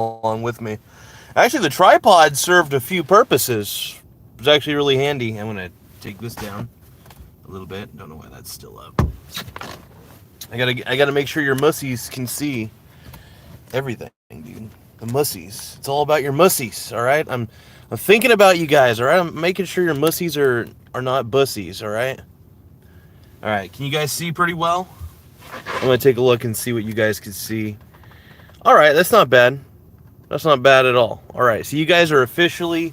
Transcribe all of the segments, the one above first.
along with me. Actually, the tripod served a few purposes. It was actually really handy. I'm gonna take this down a little bit. Don't know why that's still up. I gotta make sure your mussies can see everything, dude. The mussies. It's all about your mussies. All right. I'm thinking about you guys. All right. I'm making sure your mussies are not bussies. All right. All right. Can you guys see pretty well? I'm gonna take a look and see what you guys can see. All right. That's not bad. That's not bad at all. All right. So you guys are officially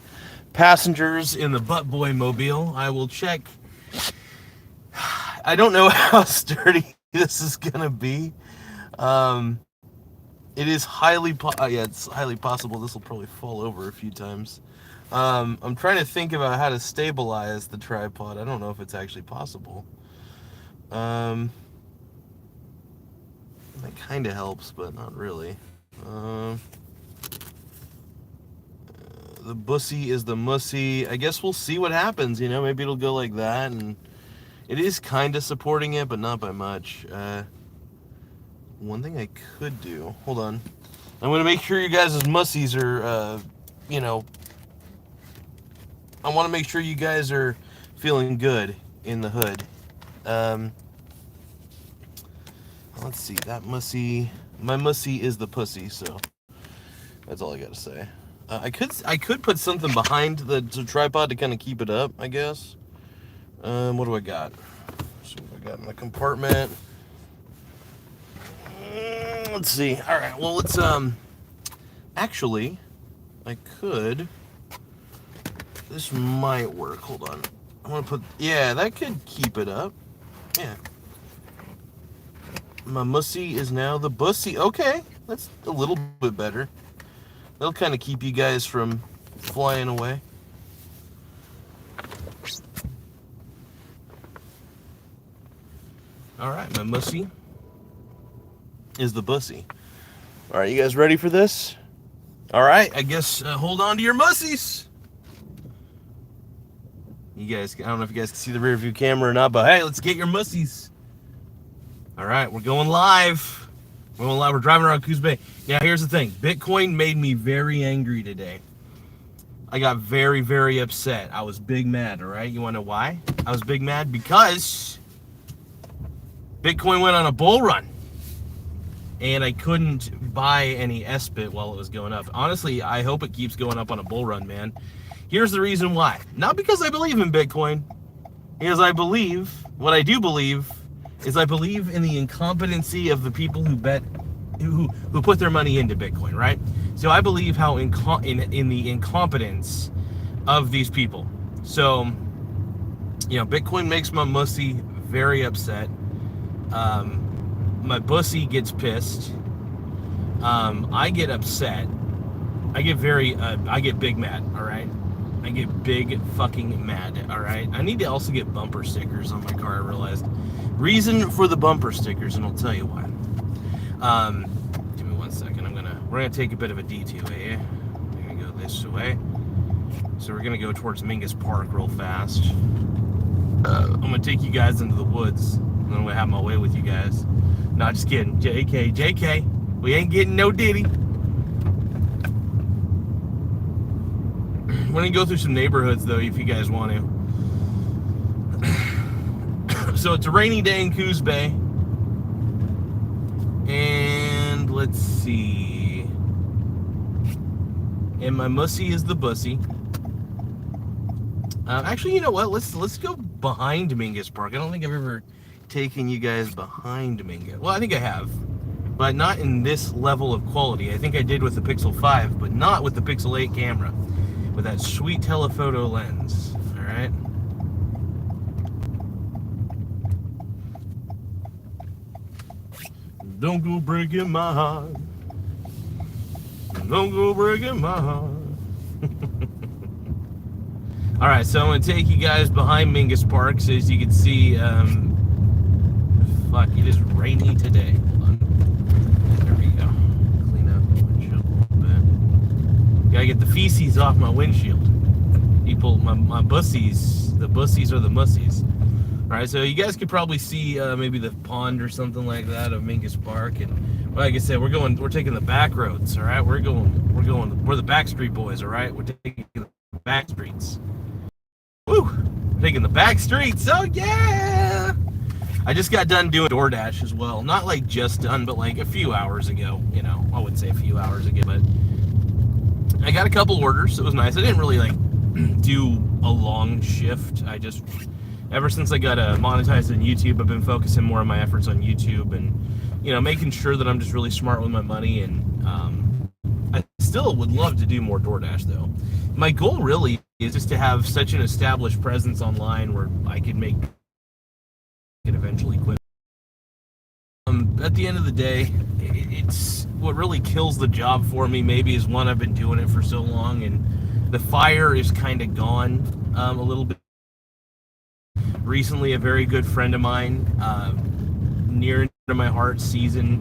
passengers in the Butt Boy Mobile. I will check. I don't know how sturdy this is gonna be. It is it's highly possible this will probably fall over a few times. I'm trying to think about how to stabilize the tripod. I don't know if it's actually possible. That kind of helps, but not really. The bussy is the mussy. I guess we'll see what happens. Maybe it'll go like that, and it is kind of supporting it, but not by much. One thing I could do. Hold on. I'm going to make sure you guys' mussies are, I want to make sure you guys are feeling good in the hood. Let's see. My mussy is the pussy, so that's all I got to say. I could put something behind the tripod to kind of keep it up, I guess. What do I got? So what I got in the compartment. Let's see. All right. Well, let's actually, I could. This might work. Hold on. I'm gonna put. Yeah, that could keep it up. Yeah. My mussy is now the bussy. Okay, that's a little bit better. That'll kind of keep you guys from flying away. All right, my mussy is the bussy. All right, you guys ready for this? All right, I guess hold on to your mussies. You guys, I don't know if you guys can see the rear view camera or not, but hey, let's get your mussies. All right, we're going live. We're driving around Coos Bay. Now, here's the thing. Bitcoin made me very angry today. I got very, very upset. I was big mad, all right? You want to know why? I was big mad because Bitcoin went on a bull run. And I couldn't buy any SBIT while it was going up. Honestly, I hope it keeps going up on a bull run, man. Here's the reason why. Not because I believe in Bitcoin. Because I believe, what I do believe, is I believe in the incompetency of the people who put their money into Bitcoin, right? So I believe how in the incompetence of these people. So, Bitcoin makes my mussy very upset. My bussy gets pissed. I get upset. I get big mad, all right? I get big fucking mad, all right? I need to also get bumper stickers on my car, I realized. Reason for the bumper stickers, and I'll tell you why. Give me 1 second. We're gonna take a bit of a detour here. We're gonna go this way. So we're gonna go towards Mingus Park real fast. I'm gonna take you guys into the woods, and then I'm gonna have my way with you guys. No, just kidding. JK. We ain't getting no ditty. We're gonna go through some neighborhoods though, if you guys want to. So it's a rainy day in Coos Bay. And let's see. And my mussy is the bussy. Actually, you know what? Let's go behind Mingus Park. I don't think I've ever taken you guys behind Mingus. Well, I think I have, but not in this level of quality. I think I did with the Pixel 5, but not with the Pixel 8 camera, with that sweet telephoto lens. All right. Don't go breaking my heart. Don't go breaking my heart. All right, so I'm gonna take you guys behind Mingus Park, so as you can see, fuck, it is rainy today. Hold on. There we go. Clean up the windshield a little bit. Gotta get the feces off my windshield. People, my bussies, the bussies are the mussies. All right, so you guys could probably see maybe the pond or something like that of Mingus Park, and like I said, we're taking the back roads, all right? We're the back street boys, all right? We're taking the back streets. Woo! We're taking the back streets. Oh yeah! I just got done doing DoorDash as well. Not like just done, but like a few hours ago. You know, I wouldn't say a few hours ago, but I got a couple orders. It was nice. I didn't really like do a long shift. I just, ever since I got monetized on YouTube, I've been focusing more on my efforts on YouTube and, you know, making sure that I'm just really smart with my money. And I still would love to do more DoorDash though. My goal really is just to have such an established presence online where I can eventually quit. At the end of the day, it's what really kills the job for me. Maybe is one, I've been doing it for so long, and the fire is kind of gone a little bit. Recently, a very good friend of mine, near to my heart, Season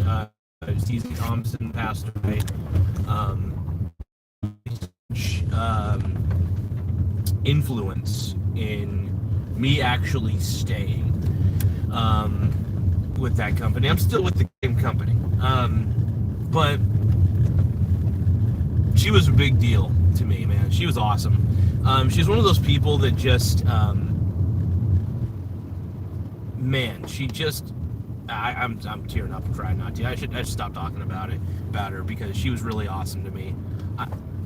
Thompson, passed away. Influence in me actually staying with that company. I'm still with the same company, but she was a big deal to me, man. She was awesome. She's one of those people that just, man, she just, I'm tearing up and trying not to. I should stop talking about her because she was really awesome to me.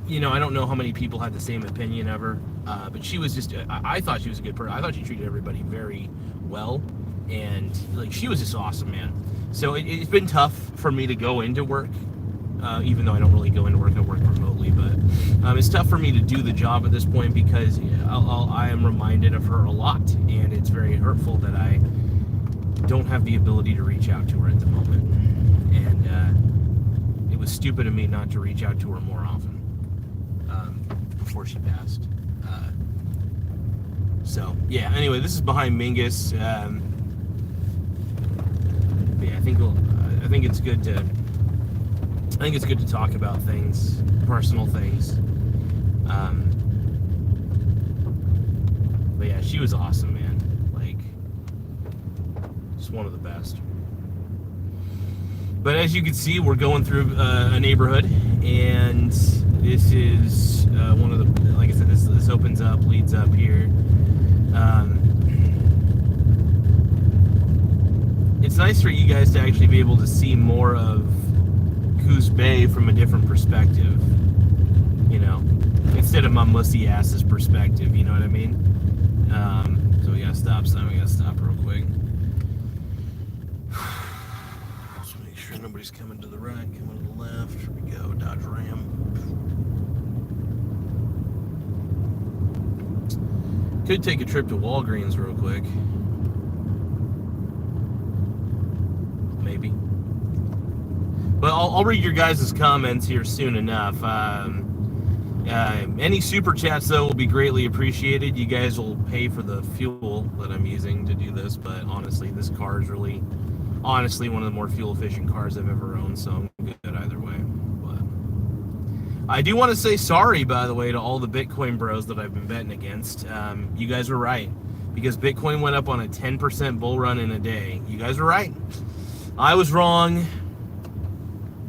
You know, I don't know how many people had the same opinion of her, but she was just, I thought she was a good person. I thought she treated everybody very well, and like, she was just awesome, man. So it's been tough for me to go into work, even though I don't really go into work. I work remotely, but it's tough for me to do the job at this point because I am reminded of her a lot, and it's very hurtful that I don't have the ability to reach out to her at the moment. And it was stupid of me not to reach out to her more often before she passed. So yeah. Anyway, this is behind Mingus. Yeah, I think it's good to. I think it's good to talk about things, personal things. But yeah, she was awesome, man. Like, just one of the best. But as you can see, we're going through a neighborhood, and this is one of the, like I said, this opens up, leads up here. It's nice for you guys to actually be able to see more of Coos Bay from a different perspective, you know, instead of my mussy ass's perspective, you know what I mean? So we gotta stop sign, we gotta stop real quick. Let's make sure nobody's coming to the right, coming to the left. Here we go, Dodge Ram. Could take a trip to Walgreens real quick. Maybe. But I'll read your guys' comments here soon enough. Any super chats, though, will be greatly appreciated. You guys will pay for the fuel that I'm using to do this, but honestly, this car is really, honestly, one of the more fuel-efficient cars I've ever owned, so I'm good either way. But I do want to say sorry, by the way, to all the Bitcoin bros that I've been betting against. You guys were right, because Bitcoin went up on a 10% bull run in a day. You guys were right. I was wrong.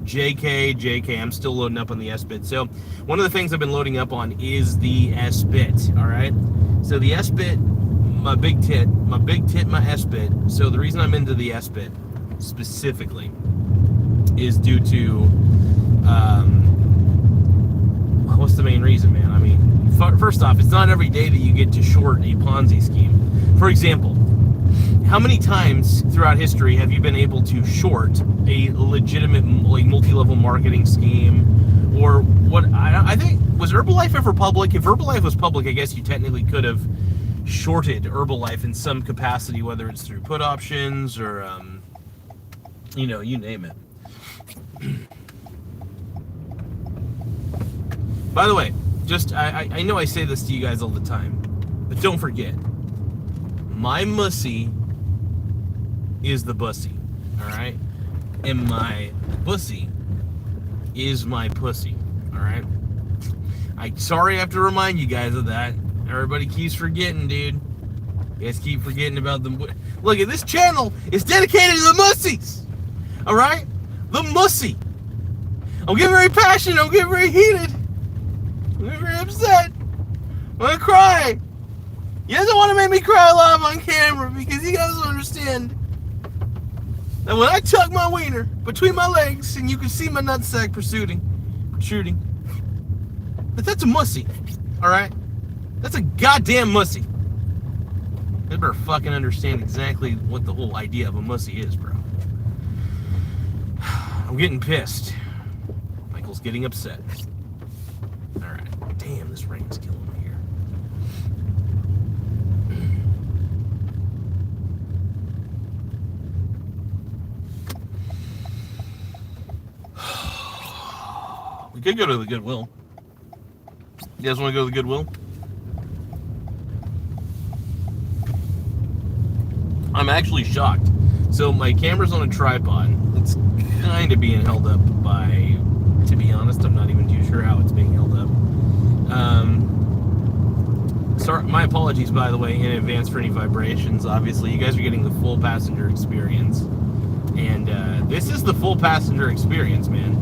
JK, I'm still loading up on the SBIT. So one of the things I've been loading up on is the SBIT, all right? So the SBIT, my big tit, my SBIT. So the reason I'm into the SBIT specifically is due to, what's the main reason, man? I mean, first off, it's not every day that you get to short a Ponzi scheme. For example, how many times throughout history have you been able to short a legitimate, like, multi-level marketing scheme? Or what, I think, was Herbalife ever public? If Herbalife was public, I guess you technically could have shorted Herbalife in some capacity, whether it's through put options or, you know, you name it. By the way, just, I know I say this to you guys all the time, but don't forget, my mussy is the bussy, all right? And my bussy is my pussy, all right? Sorry I have to remind you guys of that. Everybody keeps forgetting, dude. You guys keep forgetting about them. Look, at this channel is dedicated to the mussies, all right? The mussy. I'm getting very passionate. I'm getting very heated. I'm getting very upset. I'm gonna cry. You guys don't want to make me cry live on camera because you guys don't understand that when I tuck my wiener between my legs and you can see my nutsack protruding, that's a mussy. Alright? That's a goddamn mussy. You better fucking understand exactly what the whole idea of a mussy is, bro. I'm getting pissed. Michael's getting upset. Alright. Damn, this rain's killing me here. We could go to the Goodwill. You guys want to go to the Goodwill? I'm actually shocked. So my camera's on a tripod. It's kind of being held up by, to be honest, I'm not even too sure how it's being held up. Sorry, my apologies, by the way, in advance for any vibrations. Obviously, you guys are getting the full passenger experience. And this is the full passenger experience, man.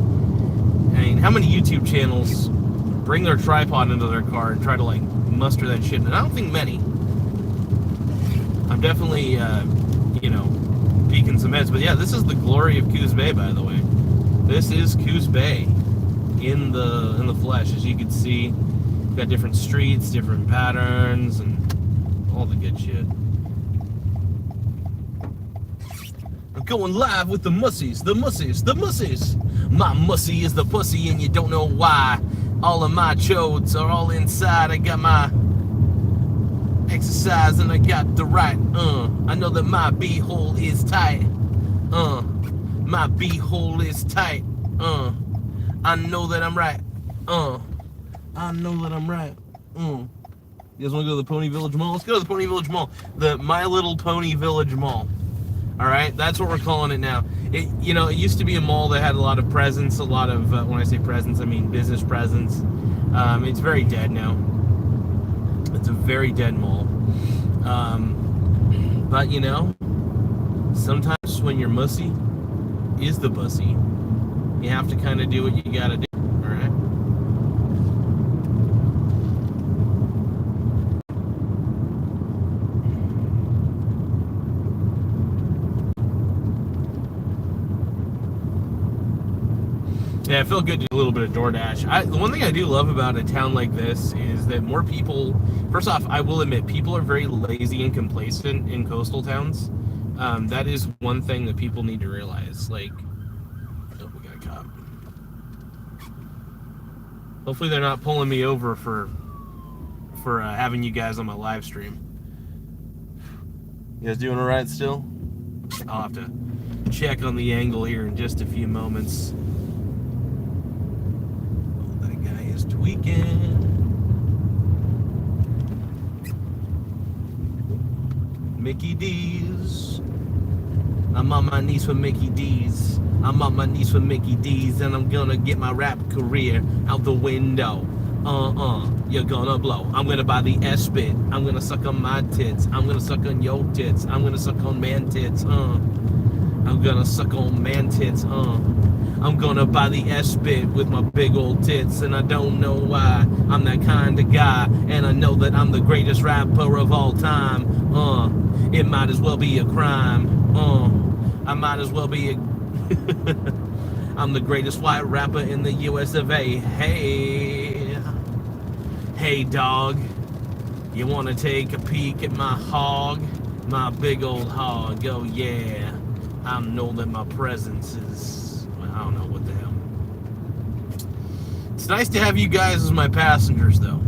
I mean, how many YouTube channels bring their tripod into their car and try to, like, muster that shit? And I don't think many. I'm definitely, peeking some heads. But yeah, this is the glory of Coos Bay, by the way. This is Coos Bay in the flesh. As you can see, we've got different streets, different patterns, and all the good shit. I'm going live with the mussies, the mussies, the mussies. My mussy is the pussy and you don't know why. All of my chodes are all inside. I got my exercise and I got the right. I know that my beehole is tight. My beehole is tight. I know that I'm right. I know that I'm right. You guys want to go to the Pony Village Mall? Let's go to the Pony Village Mall. The My Little Pony Village Mall. Alright, that's what we're calling it now. It used to be a mall that had a lot of presence, a lot of, when I say presence, I mean business presence. It's very dead now. It's a very dead mall. But, sometimes when your mussy is the bussy, you have to kind of do what you gotta do, alright? Yeah, it felt good to do a little bit of DoorDash. The one thing I do love about a town like this is that more people... First off, I will admit, people are very lazy and complacent in coastal towns. That is one thing that people need to realize. Like... Oh, we got a cop. Hopefully they're not pulling me over for having you guys on my live stream. You guys doing alright still? I'll have to check on the angle here in just a few moments. Tweaking. Mickey D's. I'm on my knees for Mickey D's. I'm on my knees for Mickey D's, and I'm gonna get my rap career out the window. You're gonna blow. I'm gonna buy the SBIT. I'm gonna suck on my tits. I'm gonna suck on your tits. I'm gonna suck on man tits. I'm gonna suck on man tits. I'm gonna buy the SBIT with my big old tits, and I don't know why. I'm that kind of guy, and I know that I'm the greatest rapper of all time. It might as well be a crime. I might as well be a... I'm the greatest white rapper in the US of A. Hey dog, you wanna take a peek at my hog? My big old hog, oh yeah. I know that my presence is... I don't know what the hell. It's nice to have you guys as my passengers, though.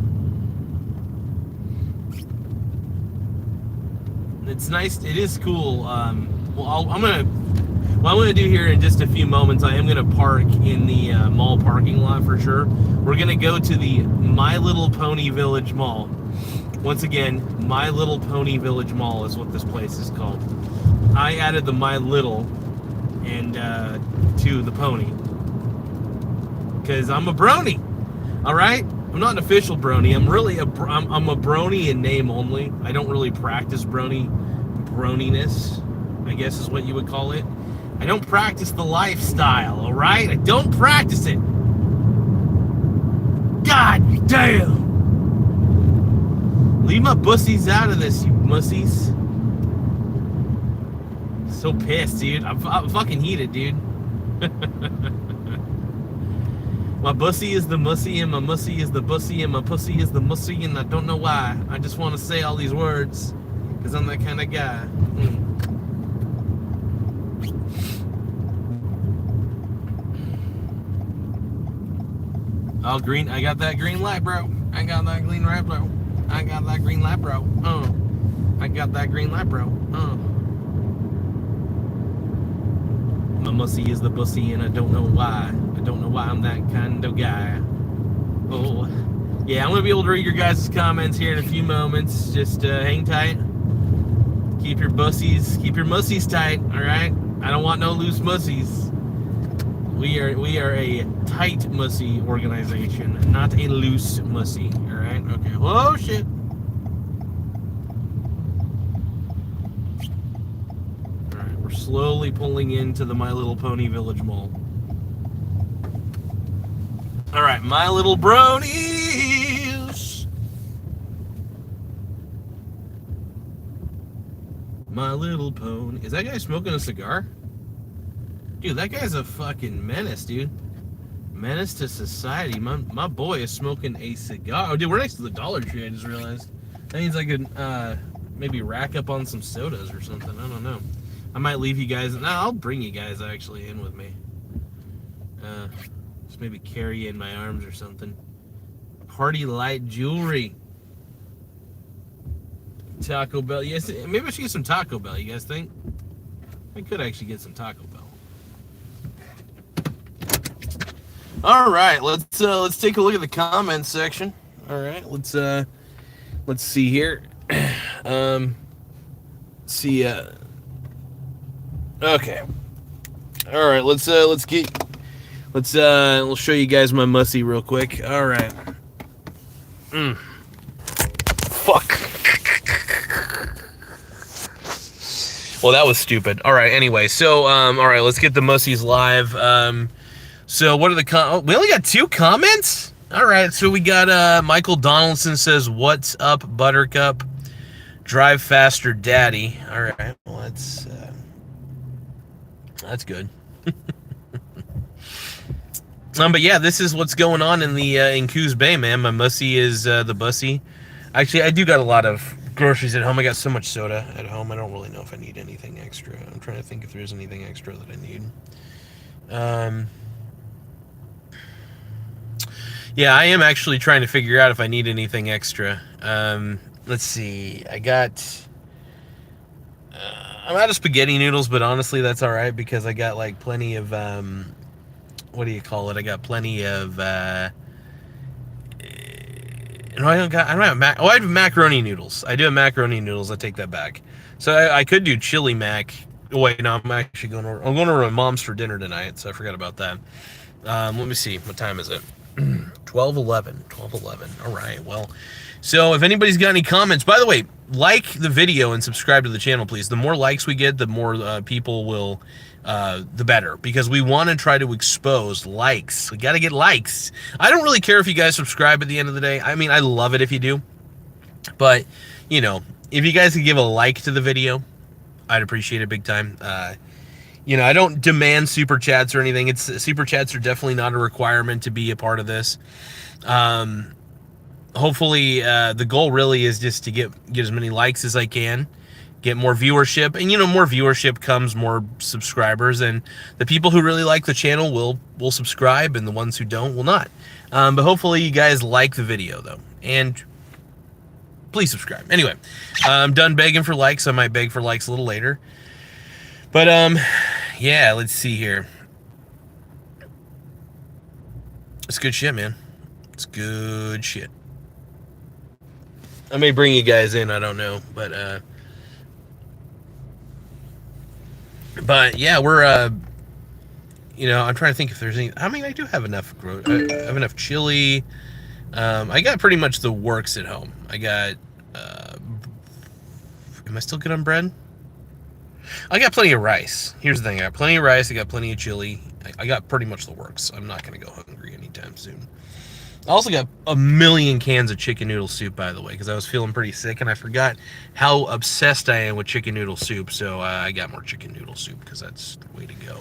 It's nice. It is cool. What I'm gonna do here in just a few moments, I am gonna park in the mall parking lot for sure. We're gonna go to the My Little Pony Village Mall. Once again, My Little Pony Village Mall is what this place is called. I added the My Little and to the pony because I'm a brony. All right, I'm not an official brony. I'm really I'm a brony in name only. I don't really practice broniness, I guess is what you would call it. I don't practice the lifestyle, all right? I don't practice it. God damn. Leave my bussies out of this, you mussies. So pissed, dude. I'm fucking heated, dude. My bussy is the mussy, and my mussy is the bussy, and my pussy is the mussy, and I don't know why. I just want to say all these words, because I'm that kind of guy. Oh, green. I got that green light, bro. I got that green light, bro. I got that green light, bro. I got that green light, bro. My mussy is the bussy, and I don't know why. I don't know why I'm that kind of guy. Oh, yeah, I'm going to be able to read your guys' comments here in a few moments. Just hang tight. Keep your mussies tight, all right? I don't want no loose mussies. We are a tight mussy organization, not a loose mussy, all right? Okay. Oh, shit. Slowly pulling into the My Little Pony Village Mall. All right, My Little Bronies. My Little Pony. Is that guy smoking a cigar? Dude, that guy's a fucking menace, dude. Menace to society. My boy is smoking a cigar. Oh, dude, we're next to the Dollar Tree, I just realized. That means I could maybe rack up on some sodas or something. I don't know. I might leave you guys. No, I'll bring you guys actually in with me. Just maybe carry you in my arms or something. Party light jewelry. Taco Bell. Yes, maybe I should get some Taco Bell. You guys think? I could actually get some Taco Bell. All right, let's take a look at the comments section. All right, let's see here. Okay. All right, we'll show you guys my mussy real quick. All right. Fuck. Well, that was stupid. All right, anyway, so all right, let's get the mussies live. So what are the we only got 2 comments? All right, so we got Michael Donaldson says, "What's up, Buttercup? Drive faster, Daddy." All right. Well, that's good. But yeah, this is what's going on in the in Coos Bay, man. My mussy is the bussy. Actually, I do got a lot of groceries at home. I got so much soda at home. I don't really know if I need anything extra. I'm trying to think if there's anything extra that I need. Yeah, I am actually trying to figure out if I need anything extra. Let's see. I'm out of spaghetti noodles, but honestly, that's all right because I got like plenty of what do you call it? I got plenty of no, I don't have I have macaroni noodles. I do have macaroni noodles. I take that back. So I could do chili mac. Oh, wait, no, I'm actually going to my mom's for dinner tonight, so I forgot about that. Let me see. What time is it? 12:11. All right. Well, so if anybody's got any comments, by the way, like the video and subscribe to the channel, please. The more likes we get, the more people will, the better, because we want to try to expose likes. We got to get likes. I don't really care if you guys subscribe at the end of the day. I mean, I love it if you do, but you know, if you guys could give a like to the video, I'd appreciate it big time. You know, I don't demand super chats or anything. Super chats are definitely not a requirement to be a part of this. Hopefully, the goal really is just to get as many likes as I can, get more viewership, and you know, more viewership comes more subscribers, and the people who really like the channel will subscribe, and the ones who don't will not. But hopefully, you guys like the video though, and please subscribe. Anyway, I'm done begging for likes. I might beg for likes a little later. But, yeah, let's see here. It's good shit, man. It's good shit. I may bring you guys in, I don't know. But yeah, we're, you know, I'm trying to think if there's any. I mean, I do have enough I have enough chili. I got pretty much the works at home. I got, am I still good on bread? I got plenty of rice. Here's the thing. I got plenty of rice. I got plenty of chili. I got pretty much the works. I'm not going to go hungry anytime soon. I also got a million cans of chicken noodle soup, by the way, because I was feeling pretty sick, and I forgot how obsessed I am with chicken noodle soup, so I got more chicken noodle soup, because that's the way to go.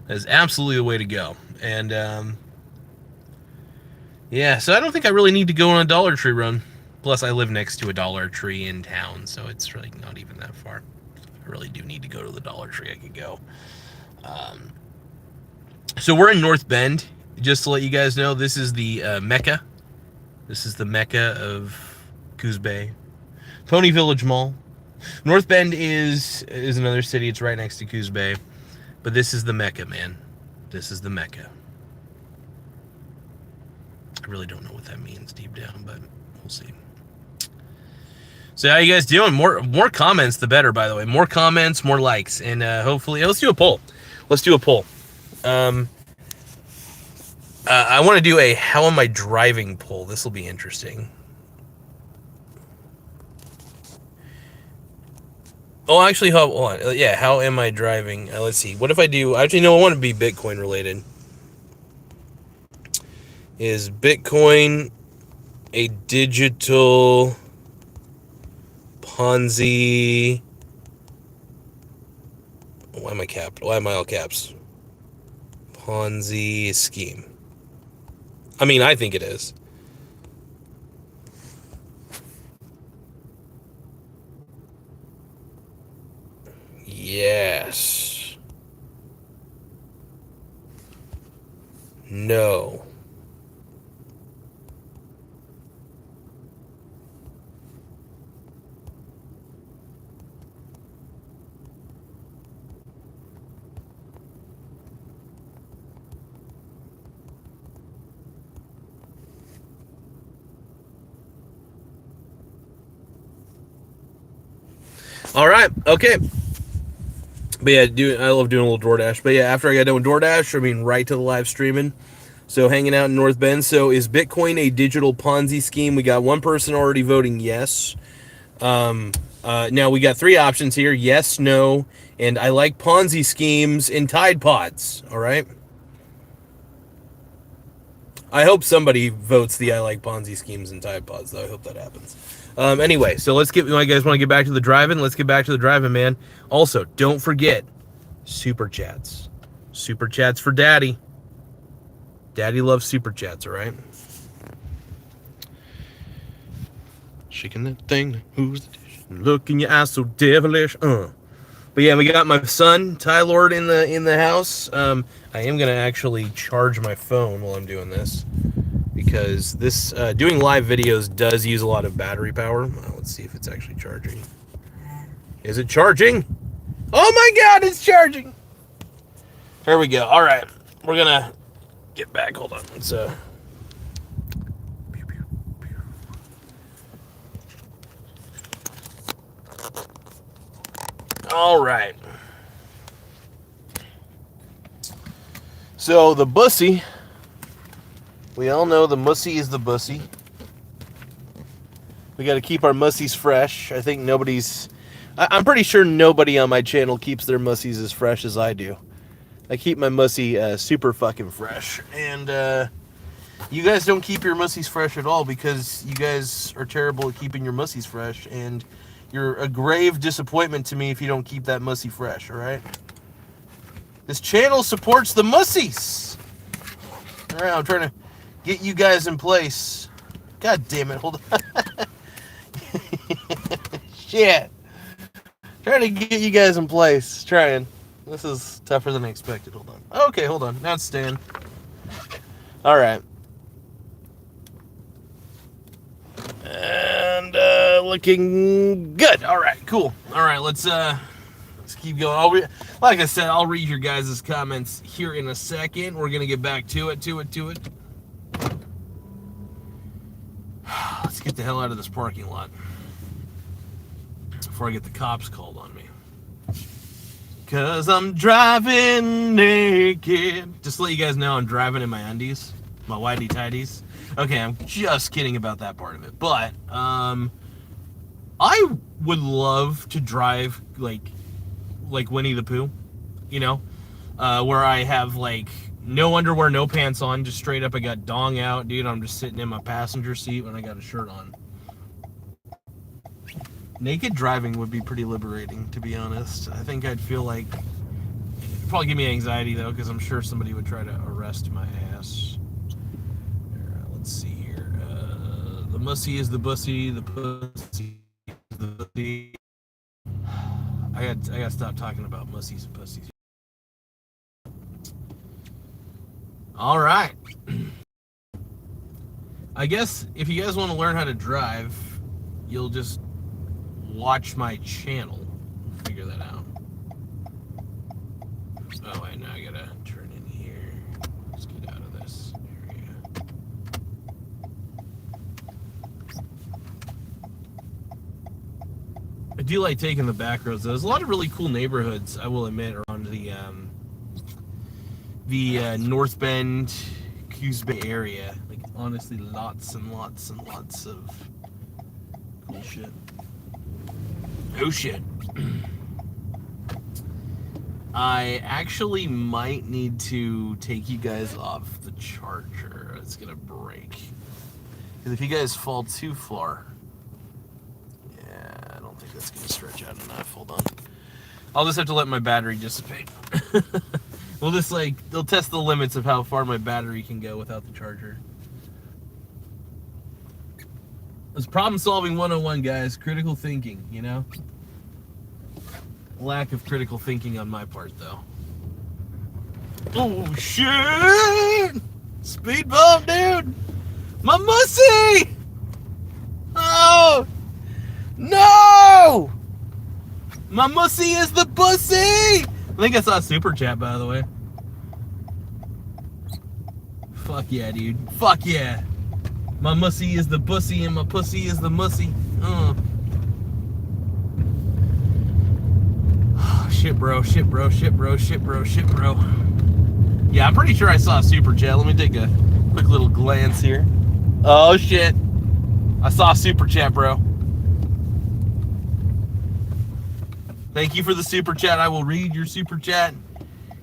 That is absolutely the way to go. And, yeah, so I don't think I really need to go on a Dollar Tree run. Plus, I live next to a Dollar Tree in town, so it's really not even that far. I really do need to go to the Dollar Tree. I could go. So we're in North Bend. Just to let you guys know, this is the Mecca. This is the Mecca of Coos Bay. Pony Village Mall. North Bend is another city. It's right next to Coos Bay. But this is the Mecca, man. This is the Mecca. I really don't know what that means deep down, but we'll see. So how you guys doing? More comments, the better, by the way. More comments, more likes. And hopefully, let's do a poll. Let's do a poll. I want to do a how am I driving poll. This will be interesting. Oh, actually, hold on. Yeah, how am I driving? Let's see. What if I do... Actually, no, I want to be Bitcoin related. Is Bitcoin a digital Ponzi... Why am I all caps? Ponzi scheme. I mean, I think it is. Yes. No. All right. Okay. But yeah, I love doing a little DoorDash. But yeah, after I got done with DoorDash, I mean, right to the live streaming. So hanging out in North Bend. So is Bitcoin a digital Ponzi scheme? We got one person already voting yes. Now we got three options here: yes, no, and I like Ponzi schemes in Tide Pods. All right. I hope somebody votes the I like Ponzi schemes and Tide Pods, though. I hope that happens. Anyway, so let's get, you guys want to get back to the driving? Let's get back to the driving, man. Also, don't forget, Super Chats. Super Chats for Daddy. Daddy loves Super Chats, all right? Shaking that thing, who's the dish? Look in your eyes so devilish, But yeah, we got my son, Ty Lord, in the house. I am going to actually charge my phone while I'm doing this, because this doing live videos does use a lot of battery power. Let's see if it's actually charging. Is it charging? Oh my God, it's charging! Here we go. All right, we're going to get back. Hold on. It's all right. So the bussy, we all know the mussy is the bussy. We got to keep our mussies fresh. I think I'm pretty sure nobody on my channel keeps their mussies as fresh as I do. I keep my mussy super fucking fresh. And you guys don't keep your mussies fresh at all, because you guys are terrible at keeping your mussies fresh. And you're a grave disappointment to me if you don't keep that mussy fresh, all right? This channel supports the mussies. All right, I'm trying to get you guys in place. God damn it, hold on. Shit. Trying to get you guys in place. Trying. This is tougher than I expected. Hold on. Okay, hold on. Now it's staying. All right. And looking good. All right, cool. All right, let's keep going. Like I said, I'll read your guys' comments here in a second. We're gonna get back to it. Let's get the hell out of this parking lot before I get the cops called on me. 'Cause I'm driving naked. Just to let you guys know, I'm driving in my undies, my whitey tidies. Okay, I'm just kidding about that part of it. But I would love to drive like like Winnie the Pooh, you know, where I have like no underwear, no pants on, just straight up I got dong out, dude. I'm just sitting in my passenger seat when I got a shirt on. Naked driving would be pretty liberating, to be honest. I think I'd feel like it'd probably give me anxiety though, because I'm sure somebody would try to arrest my ass. Let's see here. The mussy is the bussy, the pussy is the bussy. I gotta stop talking about mussies and pussies. All right. I guess if you guys want to learn how to drive, you'll just watch my channel. Figure that out. Oh wait, now I gotta turn in here. Let's get out of this area. I do like taking the back roads. There's a lot of really cool neighborhoods, I will admit, around the North Bend, Coos Bay area. Like honestly, lots and lots and lots of cool shit. Oh shit. I actually might need to take you guys off the charger. It's gonna break. Because if you guys fall too far, yeah, I don't think that's gonna stretch out enough. Hold on. I'll just have to let my battery dissipate. We'll just they'll test the limits of how far my battery can go without the charger. It's problem solving 101, guys. Critical thinking, you know? Lack of critical thinking on my part, though. Oh, shit! Speed bump, dude! My mussy! Oh! No! My mussy is the bussy! I think I saw a super chat, by the way. Fuck yeah, dude. Fuck yeah. My mussy is the bussy and my pussy is the mussy. Shit, bro. Shit, bro. Shit, bro. Shit, bro. Shit, bro. Yeah, I'm pretty sure I saw a super chat. Let me take a quick little glance here. Oh, shit. I saw a super chat, bro. Thank you for the super chat. I will read your super chat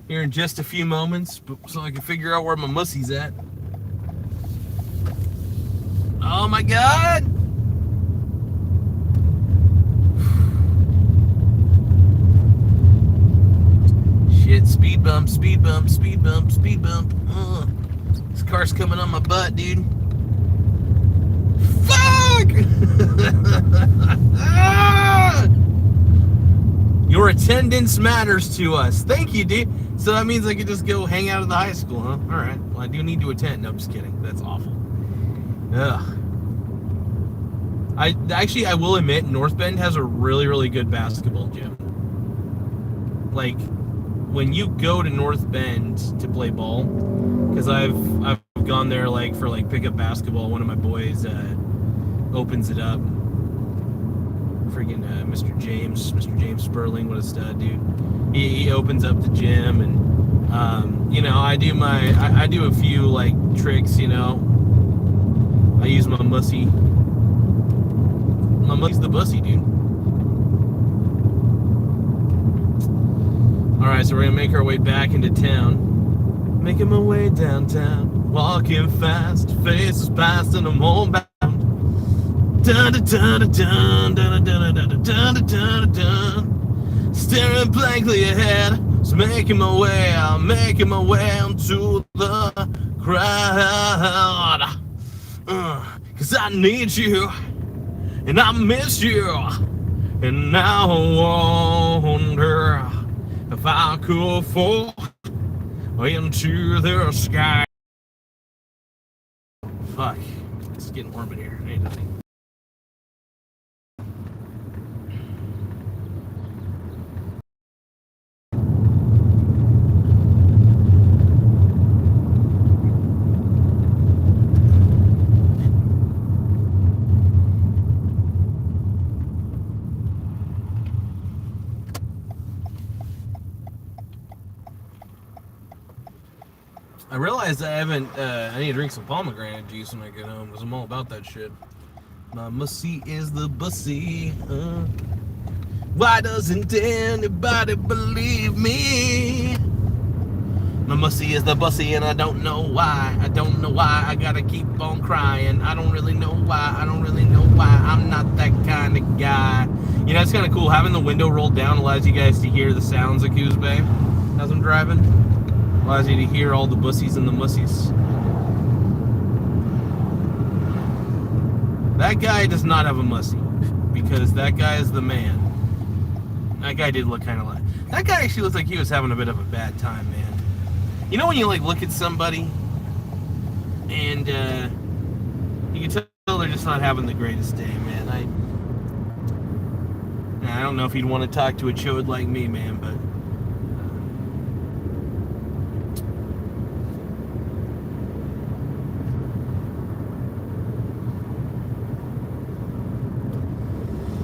here in just a few moments so I can figure out where my mussy's at. Oh my god! Shit, speed bump, speed bump, speed bump, speed bump. This car's coming on my butt, dude. Fuck! Your attendance matters to us. Thank you, dude. So that means I could just go hang out at the high school, huh? Alright. Well, I do need to attend. No, I'm just kidding. That's awful. Ugh. I will admit, North Bend has a really, really good basketball gym. Like, when you go to North Bend to play ball, because I've gone there for pickup basketball. One of my boys opens it up. Freaking Mr. James Sperling, what a stud, dude. He opens up the gym, and you know, I do a few tricks, you know. I use my mussy. My mussy's the bussy, dude. Alright, so we're gonna make our way back into town. Making my way downtown. Walking fast, faces past, and I'm homebound. Dun dun dun dun dun dun dun dun dun dun dun. Staring blankly ahead, so making my way into the crowd. 'Cause I need you, and I miss you, and now I wonder if I could fall into the sky. Fuck, it's getting warm in here. I need to think. I realized I need to drink some pomegranate juice when I get home, because I'm all about that shit. My mussy is the bussy. Why doesn't anybody believe me? My mussy is the bussy and I don't know why. I don't know why I gotta keep on crying. I don't really know why. I don't really know why. I'm not that kind of guy. You know, it's kind of cool. Having the window rolled down allows you guys to hear the sounds of Coos Bay as I'm driving. Allows you to hear all the bussies and the mussies. That guy does not have a mussy because that guy is the man. That guy did look kind of like... That guy actually looks like he was having a bit of a bad time, man. You know when you like look at somebody and you can tell they're just not having the greatest day, man. I don't know if you'd want to talk to a chode like me, man,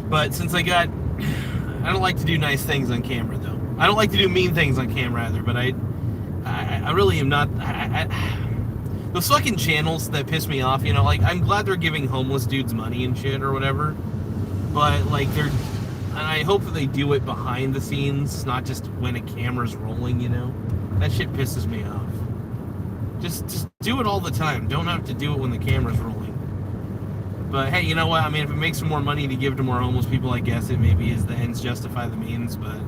but since I don't like to do nice things on camera, though. I don't like to do mean things on camera either, but I really am not. Those fucking channels that piss me off, you know, like, I'm glad they're giving homeless dudes money and shit or whatever, but, like, and I hope that they do it behind the scenes, not just when a camera's rolling, you know? That shit pisses me off. Just do it all the time. Don't have to do it when the camera's rolling. But, hey, you know what? I mean, if it makes some more money to give to more homeless people, I guess it maybe is the ends justify the means, but...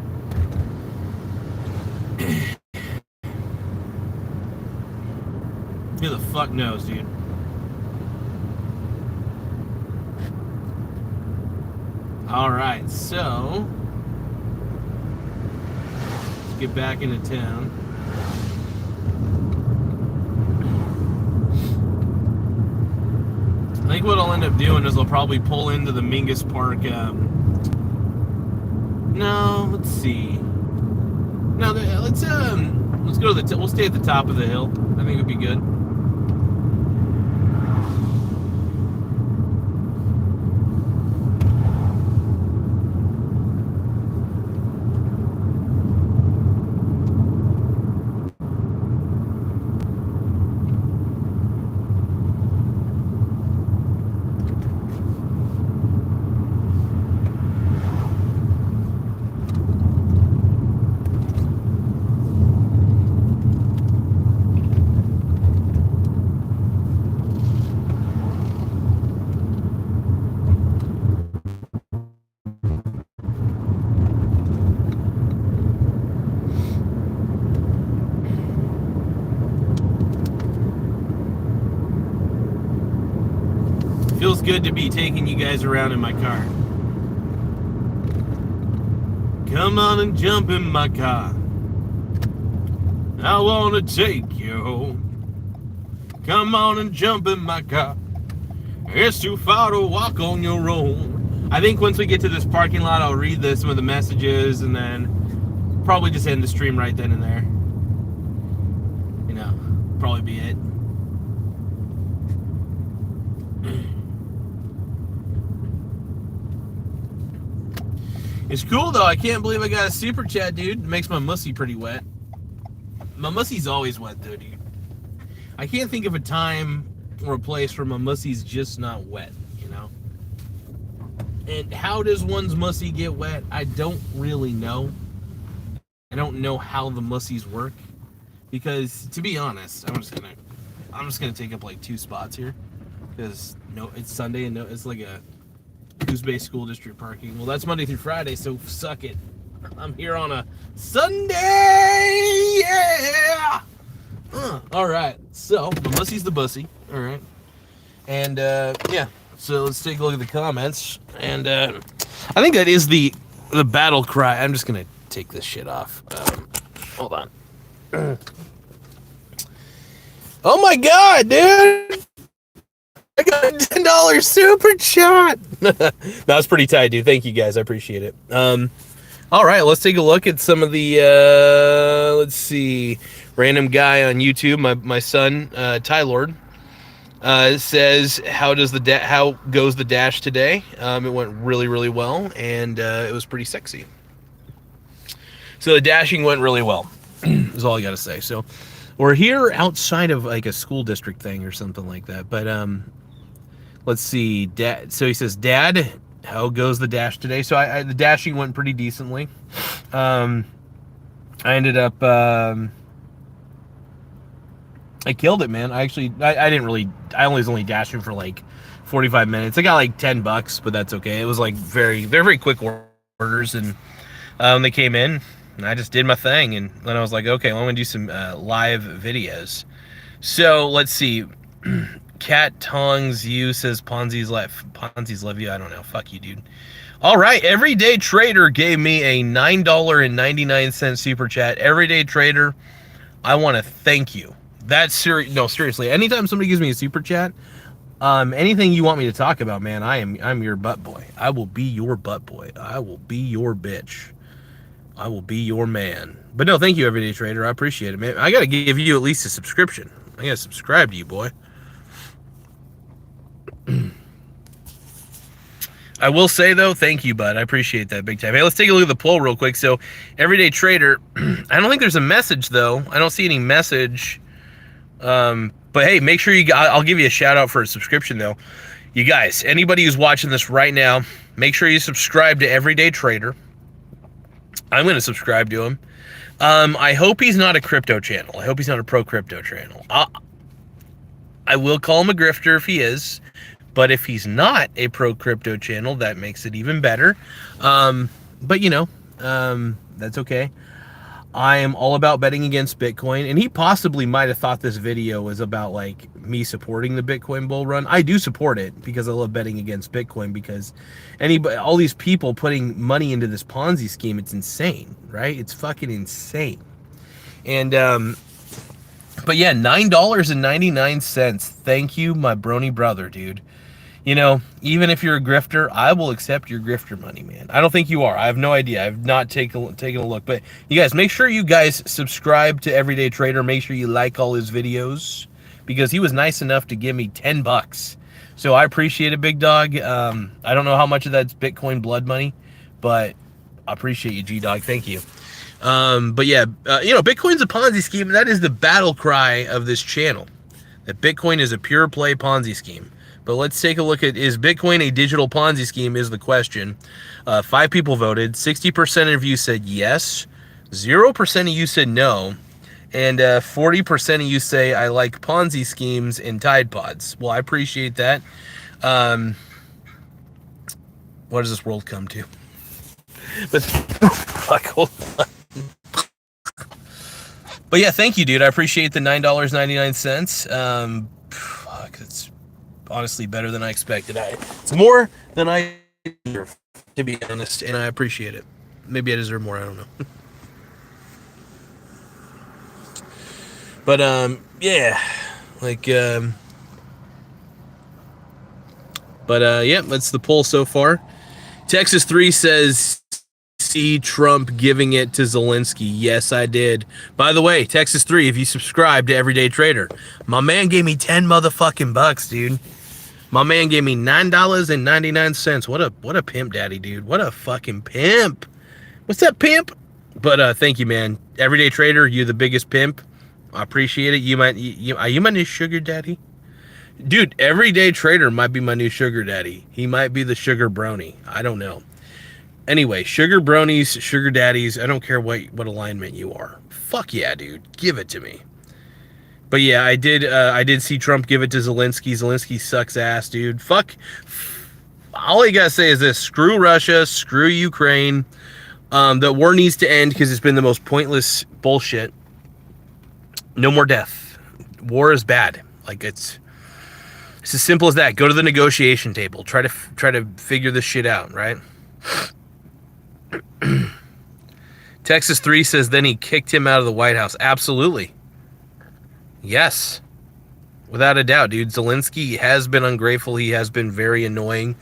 Who the fuck knows, dude? Alright, so... let's get back into town. I think what I'll end up doing is I'll probably pull into the Mingus Park, no, let's see. No, let's go to we'll stay at the top of the hill. I think it would be good. Feels good to be taking you guys around in my car. Come on and jump in my car. I wanna take you home. Come on and jump in my car. It's too far to walk on your own. I think once we get to this parking lot, I'll read some of the messages and then probably just end the stream right then and there. You know, probably be it. It's cool though. I can't believe I got a super chat, dude. It makes my mussy pretty wet. My mussy's always wet though, dude. I can't think of a time or a place where my mussy's just not wet, you know? And how does one's mussy get wet? I don't really know. I don't know how the mussies work. Because to be honest, I'm just gonna take up like 2 spots here. Because no, it's Sunday and no, it's like a Coos Bay School District parking. Well, that's Monday through Friday, so suck it. I'm here on a Sunday, yeah! All right, so the mussy's the bussy, all right. And, yeah, so let's take a look at the comments. And I think that is the battle cry. I'm just going to take this shit off. Hold on. Oh, my God, dude! I got a $10 super chat. That was pretty tight, dude. Thank you guys. I appreciate it. All right, let's take a look at some of the, let's see, random guy on YouTube, my son, Ty Lord, says, how goes the dash today? It went really, really well, and it was pretty sexy. So the dashing went really well, is all I got to say. So we're here outside of like a school district thing or something like that, but let's see, Dad. So he says, Dad, how goes the dash today? So the dashing went pretty decently. I ended up I killed it, man. I didn't really, I was only dashing for like 45 minutes. I got like $10, but that's okay. It was like they're very quick orders, and they came in and I just did my thing, and then I was like, okay, well, I'm gonna do some live videos. So let's see. Cat Tongs you says Ponzi's love you. I don't know. Fuck you, dude. All right, Everyday Trader gave me a $9.99 super chat. Everyday Trader, I want to thank you. That's serious. No, seriously. Anytime somebody gives me a super chat, anything you want me to talk about, man, I'm your butt boy. I will be your butt boy. I will be your bitch. I will be your man. But no, thank you, Everyday Trader. I appreciate it, man. I gotta give you at least a subscription. I gotta subscribe to you, boy. I will say, though, thank you, bud. I appreciate that big time. Hey, let's take a look at the poll real quick. So, Everyday Trader, I don't think there's a message, though. I don't see any message. But, hey, make sure I'll give you a shout-out for a subscription, though. You guys, anybody who's watching this right now, make sure you subscribe to Everyday Trader. I'm going to subscribe to him. I hope he's not a crypto channel. I hope he's not a pro-crypto channel. I will call him a grifter if he is. But if he's not a pro-crypto channel, that makes it even better. But, you know, that's okay. I am all about betting against Bitcoin. And he possibly might have thought this video was about, like, me supporting the Bitcoin bull run. I do support it because I love betting against Bitcoin, because all these people putting money into this Ponzi scheme, it's insane, right? It's fucking insane. And, but yeah, $9.99. Thank you, my brony brother, dude. You know, even if you're a grifter, I will accept your grifter money, man. I don't think you are. I have no idea. I've not taken a look. But you guys, make sure you guys subscribe to Everyday Trader. Make sure you like all his videos, because he was nice enough to give me $10. So I appreciate it, big dog. I don't know how much of that's Bitcoin blood money, but I appreciate you, G-Dog. Thank you. But yeah, you know, Bitcoin's a Ponzi scheme. That is the battle cry of this channel, that Bitcoin is a pure play Ponzi scheme. But let's take a look at, is Bitcoin a digital Ponzi scheme is the question. 5 people voted. 60% of you said yes. 0% of you said no. And 40% of you say, I like Ponzi schemes and Tide Pods. Well, I appreciate that. What does this world come to? But fuck, hold on. But yeah, thank you, dude. I appreciate the $9.99. Fuck, that's honestly better than I expected. It's more than I deserve, to be honest, and I appreciate it. Maybe I deserve more, I don't know. But yeah, like yeah, that's the poll so far. Texas 3 says, see Trump giving it to Zelensky. Yes, I did. By the way, Texas 3, if you subscribe to Everyday Trader, my man gave me 10 motherfucking bucks, dude. My man gave me $9.99. What a pimp daddy, dude. What a fucking pimp. What's up, pimp? But thank you, man. Everyday Trader, you're the biggest pimp. I appreciate it. Are you my new sugar daddy? Dude, Everyday Trader might be my new sugar daddy. He might be the sugar brony. I don't know. Anyway, sugar bronies, sugar daddies, I don't care what alignment you are. Fuck yeah, dude. Give it to me. But yeah, I did see Trump give it to Zelensky. Zelensky sucks ass, dude. Fuck. All I gotta say is this: screw Russia, screw Ukraine. The war needs to end because it's been the most pointless bullshit. No more death. War is bad. Like, it's as simple as that. Go to the negotiation table. Try to figure this shit out, right? Texas 3 says then he kicked him out of the White House. Absolutely. Yes. Without a doubt, dude. Zelensky has been ungrateful. He has been very annoying.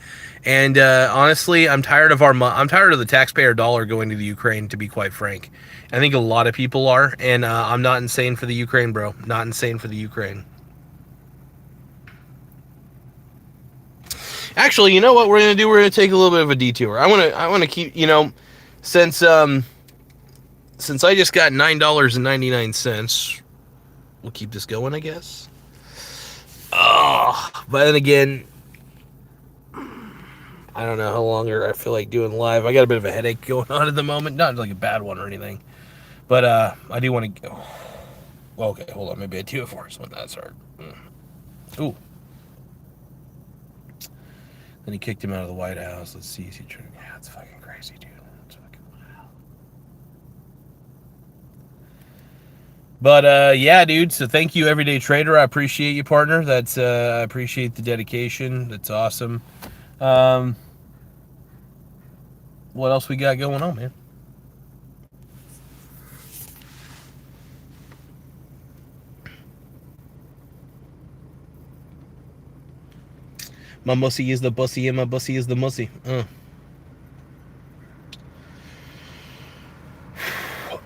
And honestly, I'm tired of the taxpayer dollar going to the Ukraine, to be quite frank. I think a lot of people are, and I'm not insane for the Ukraine, bro. Not insane for the Ukraine. Actually, you know what we're gonna do? We're gonna take a little bit of a detour. I wanna keep, you know, since I just got $9.99, we'll keep this going, I guess. Oh, but then again, I don't know how longer I feel like doing live. I got a bit of a headache going on at the moment. Not like a bad one or anything. But I do want to go. Well, okay, hold on. Maybe I do it for us when that's hard. Ooh. Then he kicked him out of the White House. Let's see. Is he trying? Yeah, it's fucking crazy, dude. It's fucking wow. But yeah, dude. So thank you, Everyday Trader. I appreciate you, partner. That's I appreciate the dedication. That's awesome. What else we got going on, man? My mussy is the bussy, and my bussy is the mussy.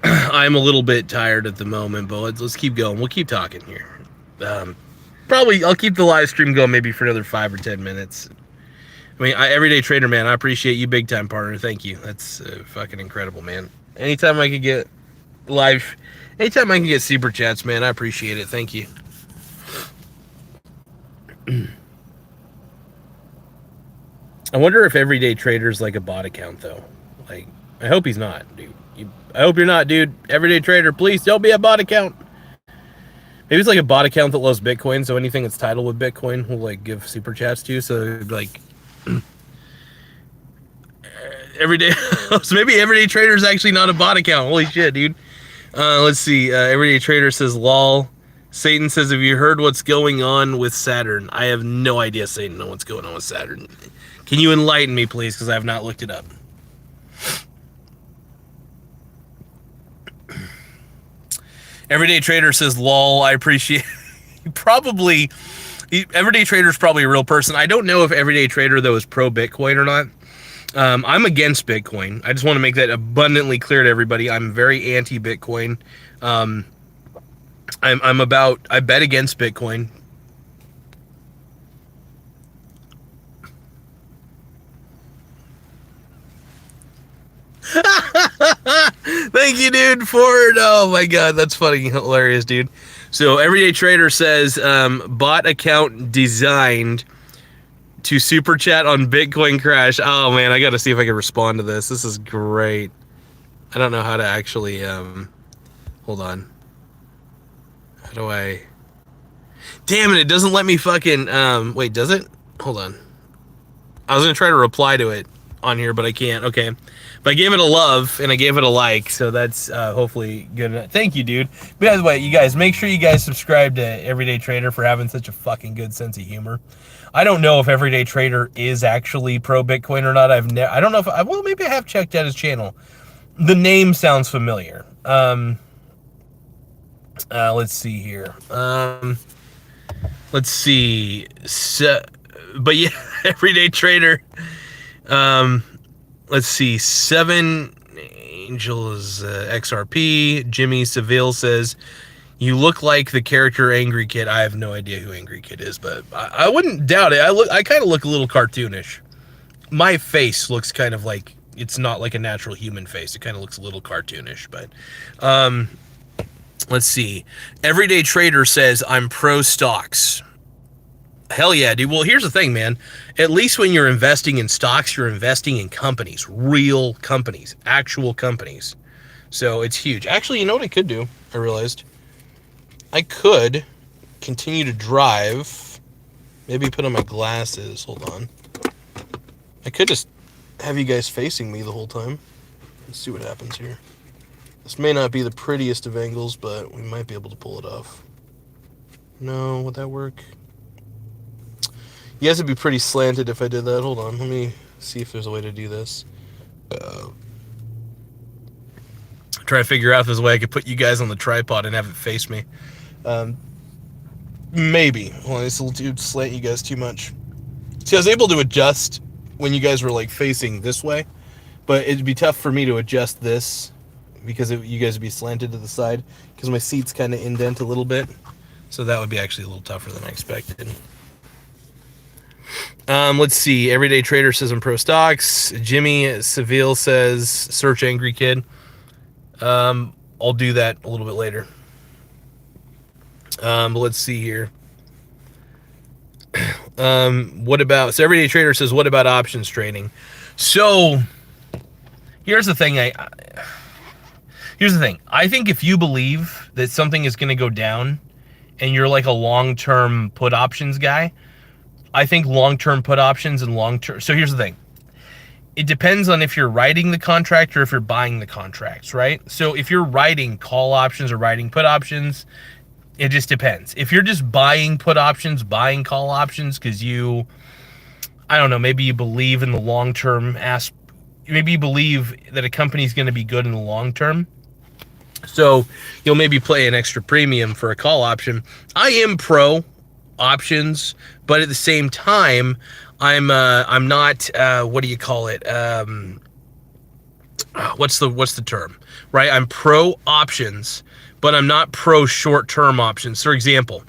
I'm a little bit tired at the moment, but let's keep going. We'll keep talking here. Probably I'll keep the live stream going maybe for another 5 or 10 minutes. I mean, Everyday Trader, man, I appreciate you big time, partner. Thank you. That's fucking incredible, man. Anytime I can get live, anytime I can get super chats, man, I appreciate it. Thank you. I wonder if Everyday Trader's like a bot account, though. Like, I hope he's not, dude. I hope you're not, dude. Everyday Trader, please don't be a bot account. Maybe it's like a bot account that loves Bitcoin, so anything that's titled with Bitcoin will like give super chats to. So like everyday, so maybe Everyday Trader is actually not a bot account. Holy shit, dude. Let's see. Everyday Trader says, "Lol." Satan says, "Have you heard what's going on with Saturn?" I have no idea, Satan, know what's going on with Saturn. Can you enlighten me, please? Because I have not looked it up. Everyday Trader says, "Lol." I appreciate. Probably, Everyday Trader is probably a real person. I don't know if Everyday Trader though is pro Bitcoin or not. I'm against Bitcoin. I just want to make that abundantly clear to everybody. I'm very anti-Bitcoin. I bet against Bitcoin. Thank you, dude, Ford. Oh my god, that's fucking hilarious, dude. So Everyday Trader says bot account designed to super chat on Bitcoin crash. Oh man, I gotta see if I can respond to this. This is great. I don't know how to actually hold on. How do I? Damn it, it doesn't let me fucking wait, does it? Hold on. I was gonna try to reply to it on here, but I can't. Okay. But I gave it a love and I gave it a like, so that's hopefully good enough. Thank you, dude. By the way, you guys, make sure you guys subscribe to Everyday Trader for having such a fucking good sense of humor. I don't know if Everyday Trader is actually pro Bitcoin or not. I don't know if well, maybe I have checked out his channel. The name sounds familiar. Let's see here. Let's see. So, but yeah, Everyday Trader. Let's see. 7 Angels XRP. Jimmy Seville says, "You look like the character Angry Kid." I have no idea who Angry Kid is, but I wouldn't doubt it. I kind of look a little cartoonish. My face looks kind of like, it's not like a natural human face. It kind of looks a little cartoonish, but let's see. Everyday Trader says, "I'm pro stocks." Hell yeah, dude. Well, here's the thing, man. At least when you're investing in stocks, you're investing in companies, real companies, actual companies. So it's huge. Actually, you know what I could do? I realized I could continue to drive. Maybe put on my glasses. Hold on. I could just have you guys facing me the whole time. Let's see what happens here. This may not be the prettiest of angles, but we might be able to pull it off. No, would that work? You guys would be pretty slanted if I did that. Hold on, let me see if there's a way to do this. Try to figure out if there's a way I could put you guys on the tripod and have it face me. Maybe. Well, this will slant you guys too much. See, I was able to adjust when you guys were like facing this way, but it'd be tough for me to adjust this because you guys would be slanted to the side because my seat's kind of indent a little bit. So that would be actually a little tougher than I expected. Let's see. Everyday Trader says I'm pro stocks. Jimmy Seville says search Angry Kid. I'll do that a little bit later. But let's see here. What about, so Everyday Trader says, what about options trading? So here's the thing. Here's the thing. I think if you believe that something is going to go down and you're like a long-term put options guy, I think long-term put options and long-term. So here's the thing. It depends on if you're writing the contract or if you're buying the contracts, right? So if you're writing call options or writing put options, it just depends. If you're just buying put options, buying call options because you, I don't know, maybe you believe in the long-term maybe you believe that a company's going to be good in the long term, so you'll maybe play an extra premium for a call option. I am pro options, but at the same time, I'm not what do you call it? What's the term? Right? I'm pro options, but I'm not pro short-term options. For example,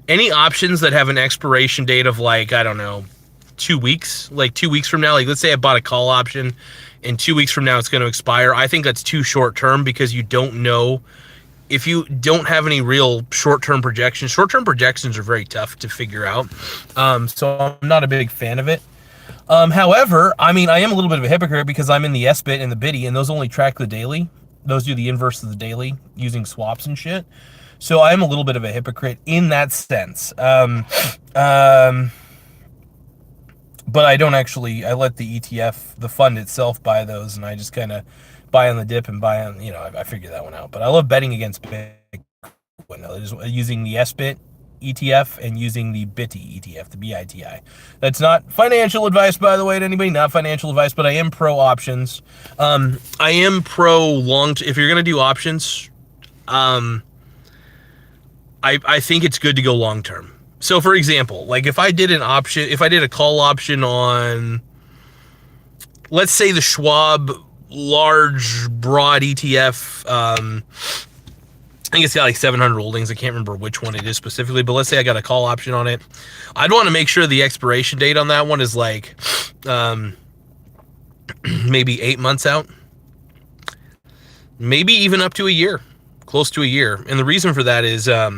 any options that have an expiration date of like, I don't know, 2 weeks, like 2 weeks from now, like let's say I bought a call option and 2 weeks from now it's going to expire. I think that's too short term because you don't know, if you don't have any real short-term projections. Short-term projections are very tough to figure out. So I'm not a big fan of it. However, I mean, I am a little bit of a hypocrite because I'm in the SBIT and the BITI, and those only track the daily. Those do the inverse of the daily using swaps and shit. So I am a little bit of a hypocrite in that sense. But I don't actually, I let the ETF, the fund itself, buy those, and I just kind of buy on the dip and buy on, I figured that one out. But I love betting against Bitcoin, just using the SBIT ETF and using the BITI ETF, the BITI. That's not financial advice, by the way, to anybody, not financial advice, but I am pro options. I am pro if you're going to do options, I think it's good to go long term. So for example, like if I did a call option on, let's say the Schwab large broad ETF, I think it's got like 700 holdings. I can't remember which one it is specifically, but let's say I got a call option on it. I'd want to make sure the expiration date on that one is like maybe 8 months out, maybe even up to a year, close to a year. And the reason for that is I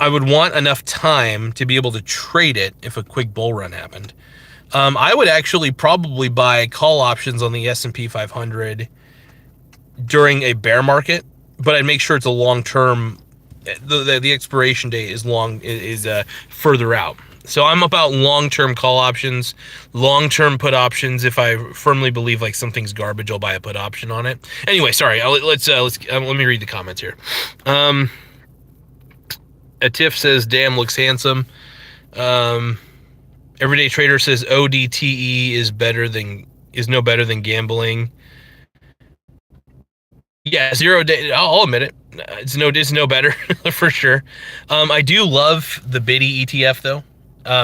would want enough time to be able to trade it if a quick bull run happened. I would actually probably buy call options on the S&P 500 during a bear market, but I'd make sure it's a long-term, the expiration date is further out. So I'm about long-term call options, long-term put options. If I firmly believe like something's garbage, I'll buy a put option on it. Anyway, sorry. Let me read the comments here. A Tiff says, "Damn, looks handsome." Everyday Trader says ODTE is no better than gambling. Yeah, 0 day. I'll admit it. It's no better for sure. I do love the BITI ETF though,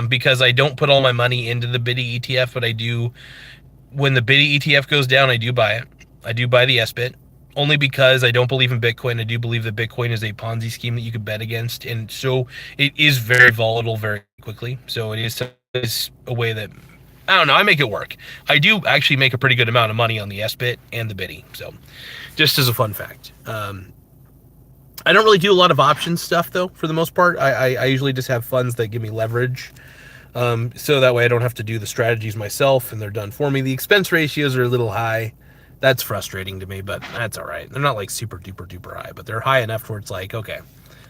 because I don't put all my money into the BITI ETF, but I do. When the BITI ETF goes down, I do buy it. I do buy the SBIT. Only because I don't believe in Bitcoin. I do believe that Bitcoin is a Ponzi scheme that you could bet against. And so it is very volatile very quickly. So it is a way that, I don't know, I make it work. I do actually make a pretty good amount of money on the SBIT and the BITI. So just as a fun fact. I don't really do a lot of options stuff though, for the most part. I usually just have funds that give me leverage. So that way I don't have to do the strategies myself and they're done for me. The expense ratios are a little high. That's frustrating to me, but that's all right. They're not like super duper duper high, but they're high enough where it's like, okay,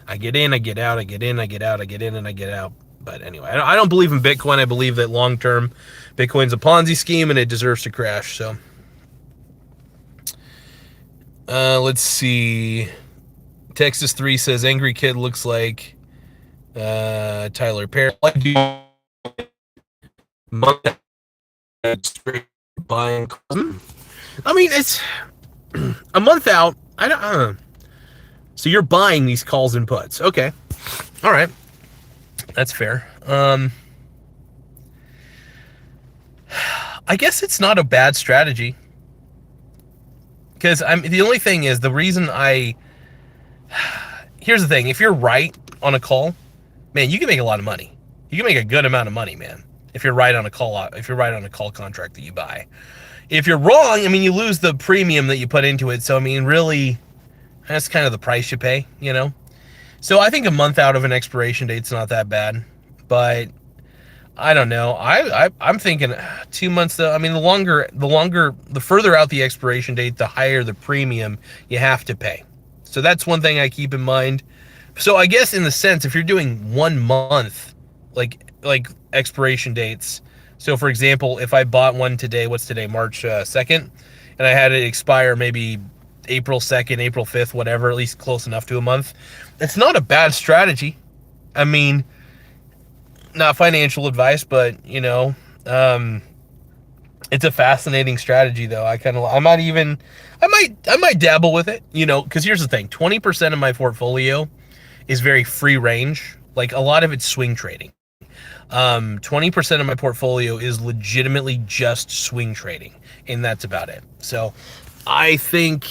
I get in, I get out, I get in, I get out, I get in, and I get out. But anyway, I don't believe in Bitcoin. I believe that long term, Bitcoin's a Ponzi scheme and it deserves to crash. So let's see. Texas 3 says Angry Kid looks like Tyler Perry. Straight buying. I mean, it's a month out. I don't. So you're buying these calls and puts. Okay. All right. That's fair. I guess it's not a bad strategy. Because the only thing is, here's the thing. If you're right on a call, man, you can make a lot of money. You can make a good amount of money, man. If you're right on a call contract that you buy. If you're wrong, I mean, you lose the premium that you put into it. So, I mean, really, that's kind of the price you pay, So I think a month out of an expiration date's not that bad. But I don't know. I'm thinking 2 months though. I mean, the further out the expiration date, the higher the premium you have to pay. So that's one thing I keep in mind. So I guess in the sense, if you're doing 1 month, like expiration dates. So for example, if I bought one today, what's today, March 2nd, and I had it expire maybe April 2nd, April 5th, whatever, at least close enough to a month. It's not a bad strategy. I mean, not financial advice, but it's a fascinating strategy though. I might dabble with it, because here's the thing, 20% of my portfolio is very free range. Like a lot of it's swing trading. 20% of my portfolio is legitimately just swing trading, and that's about it. So I think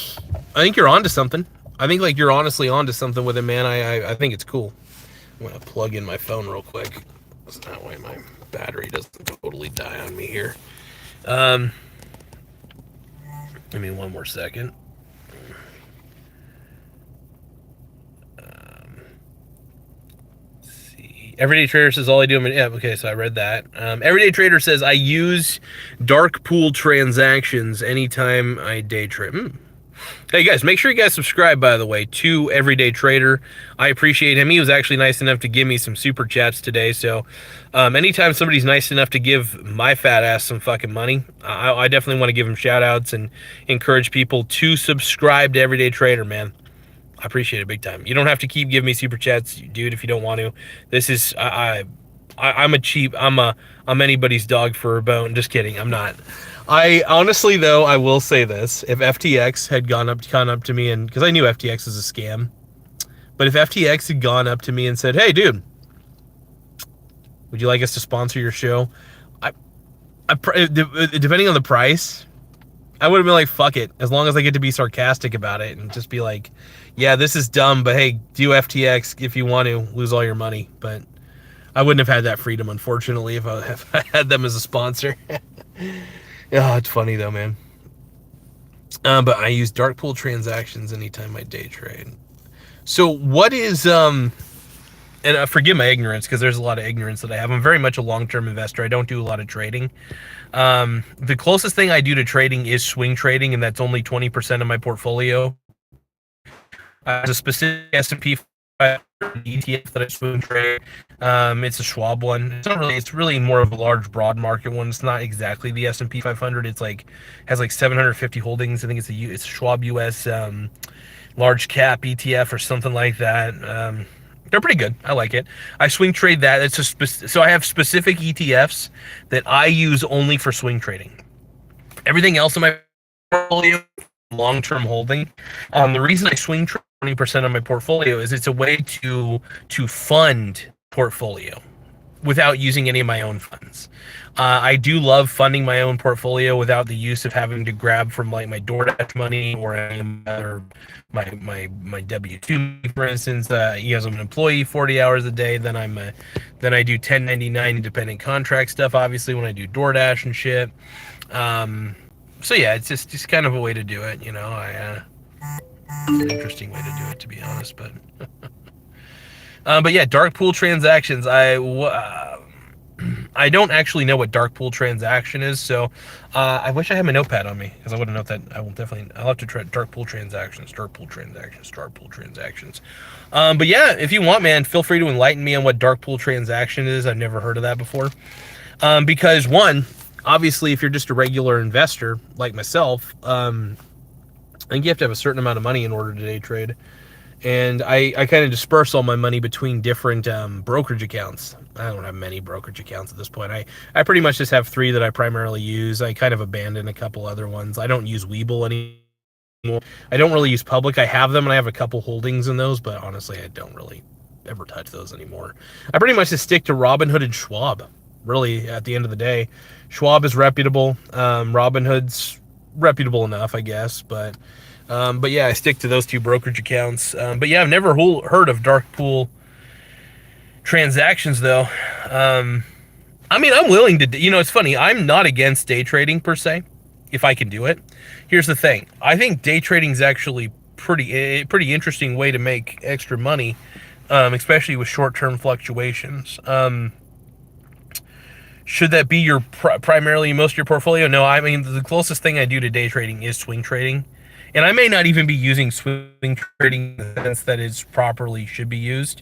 you're onto something. I think like you're honestly onto something with it, man. I think it's cool. I'm gonna plug in my phone real quick, so that way my battery doesn't totally die on me here. Give me one more second. Everyday Trader says all I do. Yeah, okay, so I read that. Everyday Trader says I use dark pool transactions anytime I day trade. Hey guys, make sure you guys subscribe, by the way, to Everyday Trader. I appreciate him. He was actually nice enough to give me some super chats today. So anytime somebody's nice enough to give my fat ass some fucking money, I definitely want to give him shout outs and encourage people to subscribe to Everyday Trader, man. I appreciate it big time. You don't have to keep giving me super chats, dude, if you don't want to. This is I'm anybody's dog for a bone. Just kidding. I'm not. I honestly though, I will say this: if FTX had gone up to me, and because I knew FTX was a scam, but if FTX had gone up to me and said, "Hey, dude, would you like us to sponsor your show?" Depending on the price, I would have been like, fuck it, as long as I get to be sarcastic about it and just be like, yeah, this is dumb, but hey, do FTX if you want to lose all your money. But I wouldn't have had that freedom, unfortunately, if I had them as a sponsor. Oh, it's funny though, man. But I use dark pool transactions anytime I day trade. So what is and forgive my ignorance, because there's a lot of ignorance that I have. I'm very much a long-term investor. I don't do a lot of trading. The closest thing I do to trading is swing trading, and that's only 20% of my portfolio. There's a specific S&P 500 ETF that I swing trade. It's a Schwab one. It's really more of a large broad market one. It's not exactly the S&P 500. It's has 750 holdings. I think it's a Schwab US large cap ETF or something like that. They're pretty good. I like it. I swing trade that. So I have specific ETFs that I use only for swing trading. Everything else in my portfolio, long-term holding. The reason I swing trade 20% of my portfolio is it's a way to fund portfolio without using any of my own funds. I do love funding my own portfolio without the use of having to grab from like my DoorDash money or any other my W-2, for instance. As I'm an employee 40 hours a day, then I do 1099 independent contract stuff, obviously, when I do DoorDash and shit. So yeah, it's just kind of a way to do it, it's an interesting way to do it, to be honest, but yeah, dark pool transactions. I don't actually know what dark pool transaction is, so I wish I had my notepad on me, because I would have known that. I'll have to try dark pool transactions. But yeah, if you want, man, feel free to enlighten me on what dark pool transaction is. I've never heard of that before. Because one, obviously, if you're just a regular investor like myself, I think you have to have a certain amount of money in order to day trade. And I kind of disperse all my money between different brokerage accounts. I don't have many brokerage accounts at this point. I pretty much just have 3 that I primarily use. I kind of abandoned a couple other ones. I don't use Webull anymore. I don't really use Public. I have them, and I have a couple holdings in those, but honestly, I don't really ever touch those anymore. I pretty much just stick to Robinhood and Schwab, really, at the end of the day. Schwab is reputable. Robinhood's reputable enough, I guess, but yeah, I stick to those 2 brokerage accounts. But yeah, I've never heard of dark pool transactions, though. I mean, I'm willing to, it's funny. I'm not against day trading per se, if I can do it. Here's the thing. I think day trading is actually pretty interesting way to make extra money, especially with short-term fluctuations. Should that be your primarily most of your portfolio? No, I mean the closest thing I do to day trading is swing trading, and I may not even be using swing trading in the sense that it's properly should be used.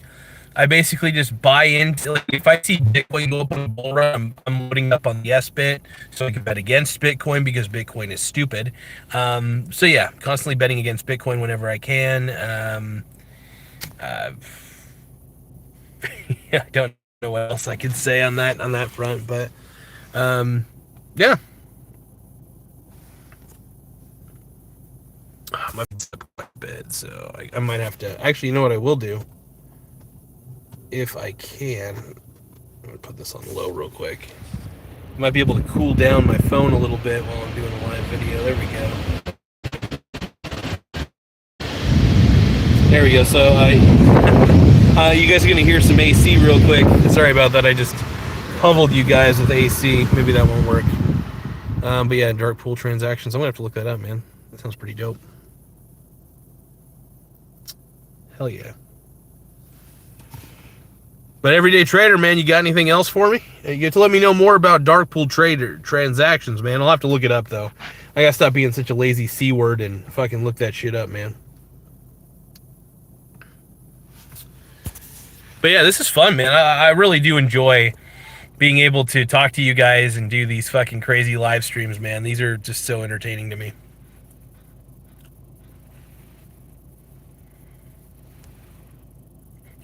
I basically just buy into, like, if I see Bitcoin go up on a bull run, I'm loading up on the SBIT so I can bet against Bitcoin because Bitcoin is stupid. So yeah, constantly betting against Bitcoin whenever I can. Yeah, I don't know what else I could say on that front, but yeah. My bed, so I might have to. Actually, you know what I will do? If I can, I'm gonna put this on low real quick. I might be able to cool down my phone a little bit while I'm doing a live video. There we go. There we go. So you guys are gonna hear some AC real quick. Sorry about that. I just pummeled you guys with AC. Maybe that won't work. But yeah, dark pool transactions. I'm gonna have to look that up, man. That sounds pretty dope. Hell yeah. But everyday trader, man, you got anything else for me? You get to let me know more about dark pool trader transactions, man. I'll have to look it up though. I gotta stop being such a lazy C word and fucking look that shit up, man. But yeah, this is fun, man. I really do enjoy being able to talk to you guys and do these fucking crazy live streams, man. These are just so entertaining to me.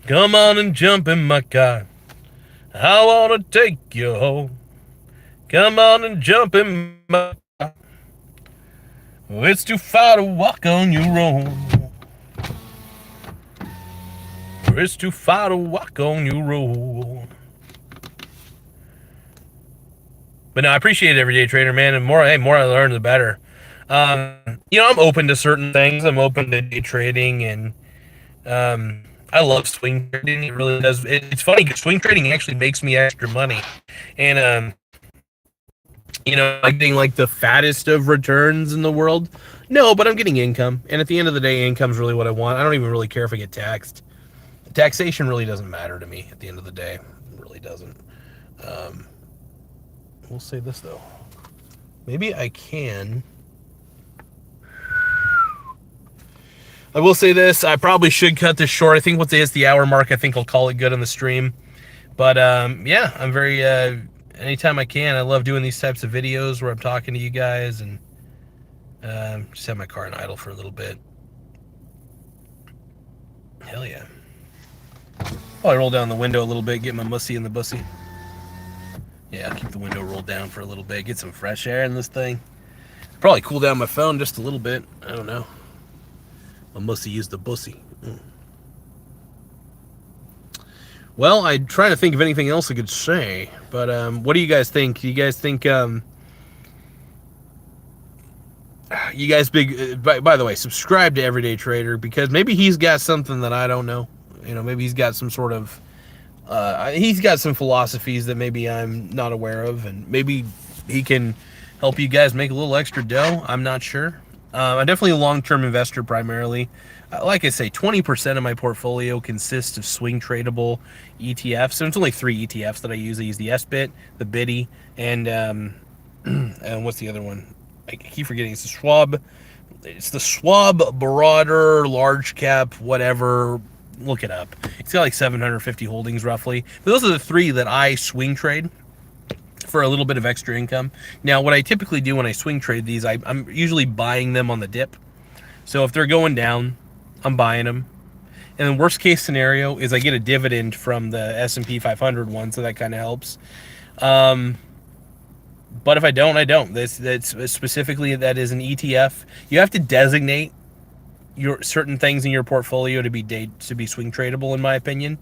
Come on and jump in my car. I wanna take you home. Come on and jump in my car. It's too far to walk on your own. It's too far to walk on your own. But no, I appreciate it, everyday trader, man. And more I learn, the better. I'm open to certain things. I'm open to day trading, and I love swing trading. It really does. It's funny because swing trading actually makes me extra money, and I'm getting like the fattest of returns in the world. No, but I'm getting income, and at the end of the day, income's really what I want. I don't even really care if I get taxed. Taxation really doesn't matter to me at the end of the day. It really doesn't. We'll say this though. Maybe I can. I will say this. I probably should cut this short. I think once it hits the hour mark, I think I'll call it good on the stream. But yeah, I'm very anytime I can. I love doing these types of videos where I'm talking to you guys and just have my car in idle for a little bit. Hell yeah. I roll down the window a little bit, get my mussy in the bussy. Yeah, I'll keep the window rolled down for a little bit, get some fresh air in this thing. Probably cool down my phone just a little bit. I don't know. I must have used the bussy. Well, I try to think of anything else I could say, but what do you guys think? Do you guys think you guys by the way, subscribe to Everyday Trader because maybe he's got something that I don't know. Maybe he's got some sort of he's got some philosophies that maybe I'm not aware of, and maybe he can help you guys make a little extra dough. I'm not sure. I'm definitely a long-term investor primarily. Like I say, 20% of my portfolio consists of swing tradable ETFs. So it's only 3 ETFs that I use. I use the SBIT, the BITI, and what's the other one? I keep forgetting. It's the Schwab. It's the Schwab Broader Large Cap whatever. Look it up. It's got like 750 holdings roughly. But those are the 3 that I swing trade for a little bit of extra income. Now, what I typically do when I swing trade these, I'm usually buying them on the dip. So if they're going down, I'm buying them. And the worst case scenario is I get a dividend from the S&P 500 one, so that kind of helps. But if I don't, I don't. That's specifically, that is an ETF. You have to designate your certain things in your portfolio to be swing tradable, in my opinion.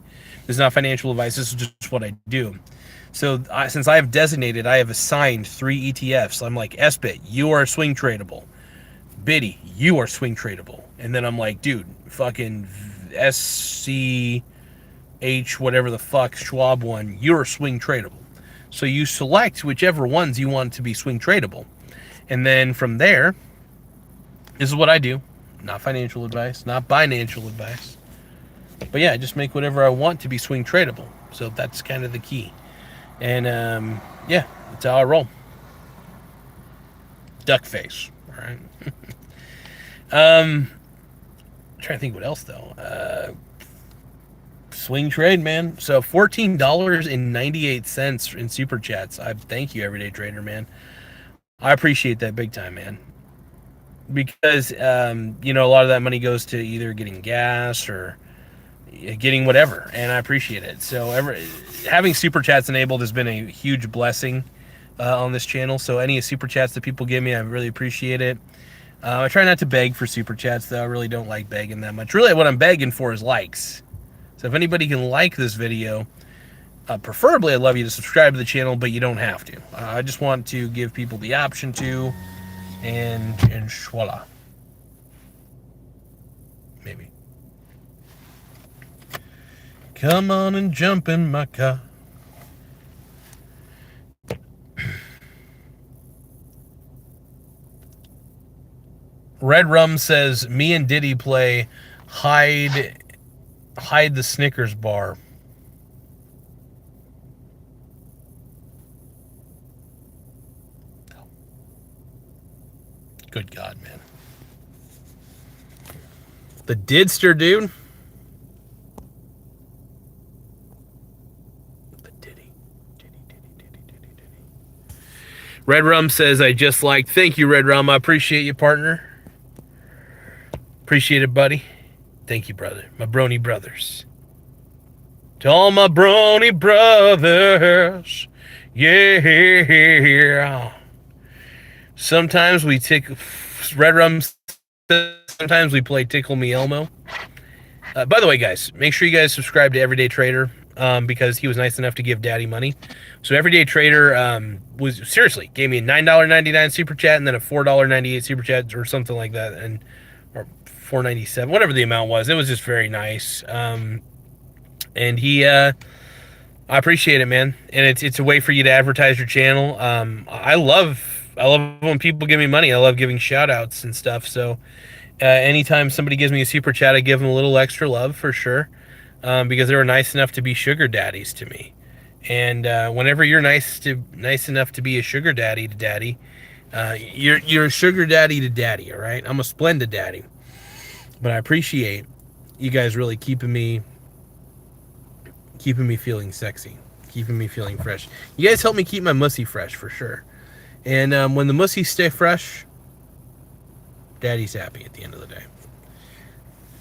This is not financial advice. This is just what I do. So since I have designated, I have assigned 3 ETFs. I'm like, SBIT, you are swing tradable. BITI, you are swing tradable. And then I'm like, dude, fucking SCH, whatever the fuck, Schwab one, you're swing tradable. So you select whichever ones you want to be swing tradable. And then from there, this is what I do. Not financial advice, not financial advice. But yeah, I just make whatever I want to be swing tradable. So that's kind of the key. And yeah, that's how I roll. Duck face. All right. Trying to think what else though. Swing trade, man. So $14.98 in super chats. I thank you, Everyday Trader, man. I appreciate that big time, man. Because a lot of that money goes to either getting gas or getting whatever, and I appreciate it. So having super chats enabled has been a huge blessing on this channel. So any super chats that people give me, I really appreciate it. I try not to beg for super chats, though. I really don't like begging that much. Really, what I'm begging for is likes. So if anybody can like this video, preferably I'd love you to subscribe to the channel, but you don't have to. I just want to give people the option to, and voila. Maybe. Come on and jump in my car. Red Rum says, me and Diddy play hide the Snickers bar. Good God, man. The Didster, dude. The Diddy. Red Rum says, I just liked. Thank you, Red Rum. I appreciate you, partner. Appreciate it, buddy. Thank you, brother. My brony brothers. To all my brony brothers. Yeah. Sometimes we Red Rum says, sometimes we play Tickle Me Elmo. By the way, guys, make sure you guys subscribe to Everyday Trader because he was nice enough to give Daddy money. So Everyday Trader gave me a $9.99 super chat and then a $4.98 super chat or something like that, or $4.97, whatever the amount was. It was just very nice. And he, I appreciate it, man. And it's a way for you to advertise your channel. I love when people give me money. I love giving shout outs and stuff. So anytime somebody gives me a super chat, I give them a little extra love for sure, because they were nice enough to be sugar daddies to me. And whenever you're nice enough to be a sugar daddy to daddy, you're a sugar daddy to daddy. All right, I'm a splendid daddy. But I appreciate you guys really keeping me feeling sexy, keeping me feeling fresh. You guys help me keep my mussy fresh for sure. And when the mussies stay fresh, Daddy's happy at the end of the day.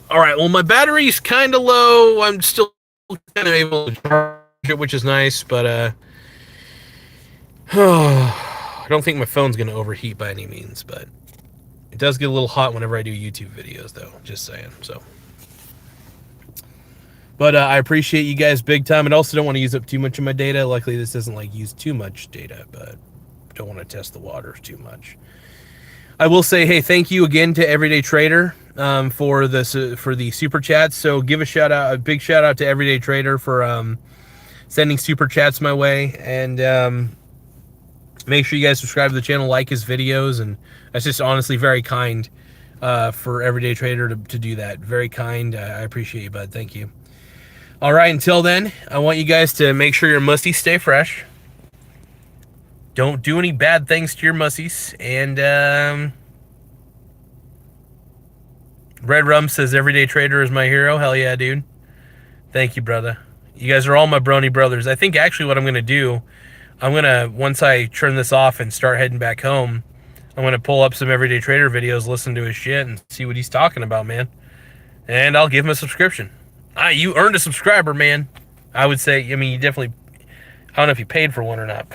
All right, well, my battery's kind of low. I'm still kind of able to charge it, which is nice, but I don't think my phone's going to overheat by any means, but it does get a little hot whenever I do YouTube videos, though, just saying. So, but I appreciate you guys big time, and also don't want to use up too much of my data. Luckily, this doesn't like use too much data, but don't want to test the waters too much. I will say, hey, thank you again to Everyday Trader for the super chats. So give a big shout out to Everyday Trader for sending super chats my way, and make sure you guys subscribe to the channel, like his videos, and that's just honestly very kind for Everyday Trader to do that. Very kind. I appreciate you, bud. Thank you. All right, until then, I want you guys to make sure your mussies stay fresh. Don't do any bad things to your mussies. And Red Rum says, Everyday Trader is my hero. Hell yeah, dude. Thank you, brother. You guys are all my brony brothers. I think actually what I'm going to do, once I turn this off and start heading back home, I'm going to pull up some Everyday Trader videos, listen to his shit, and see what he's talking about, man. And I'll give him a subscription. You earned a subscriber, man. I would say, I mean, you definitely, I don't know if you paid for one or not.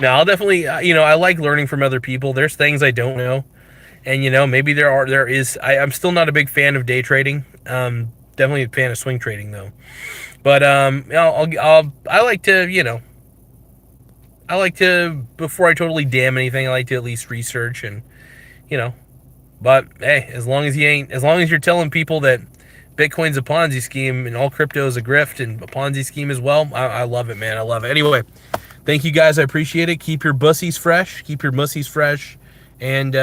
No, I'll definitely, I like learning from other people. There's things I don't know. And, maybe I'm still not a big fan of day trading. Definitely a fan of swing trading, though. But, I like to, before I totally damn anything, I like to at least research and, but hey, as long as you're telling people that Bitcoin's a Ponzi scheme and all crypto is a grift and a Ponzi scheme as well, I love it, man. I love it. Anyway, thank you guys. I appreciate it. Keep your bussies fresh. Keep your mussies fresh. And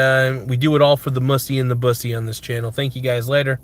we do it all for the mussy and the bussy on this channel. Thank you guys. Later.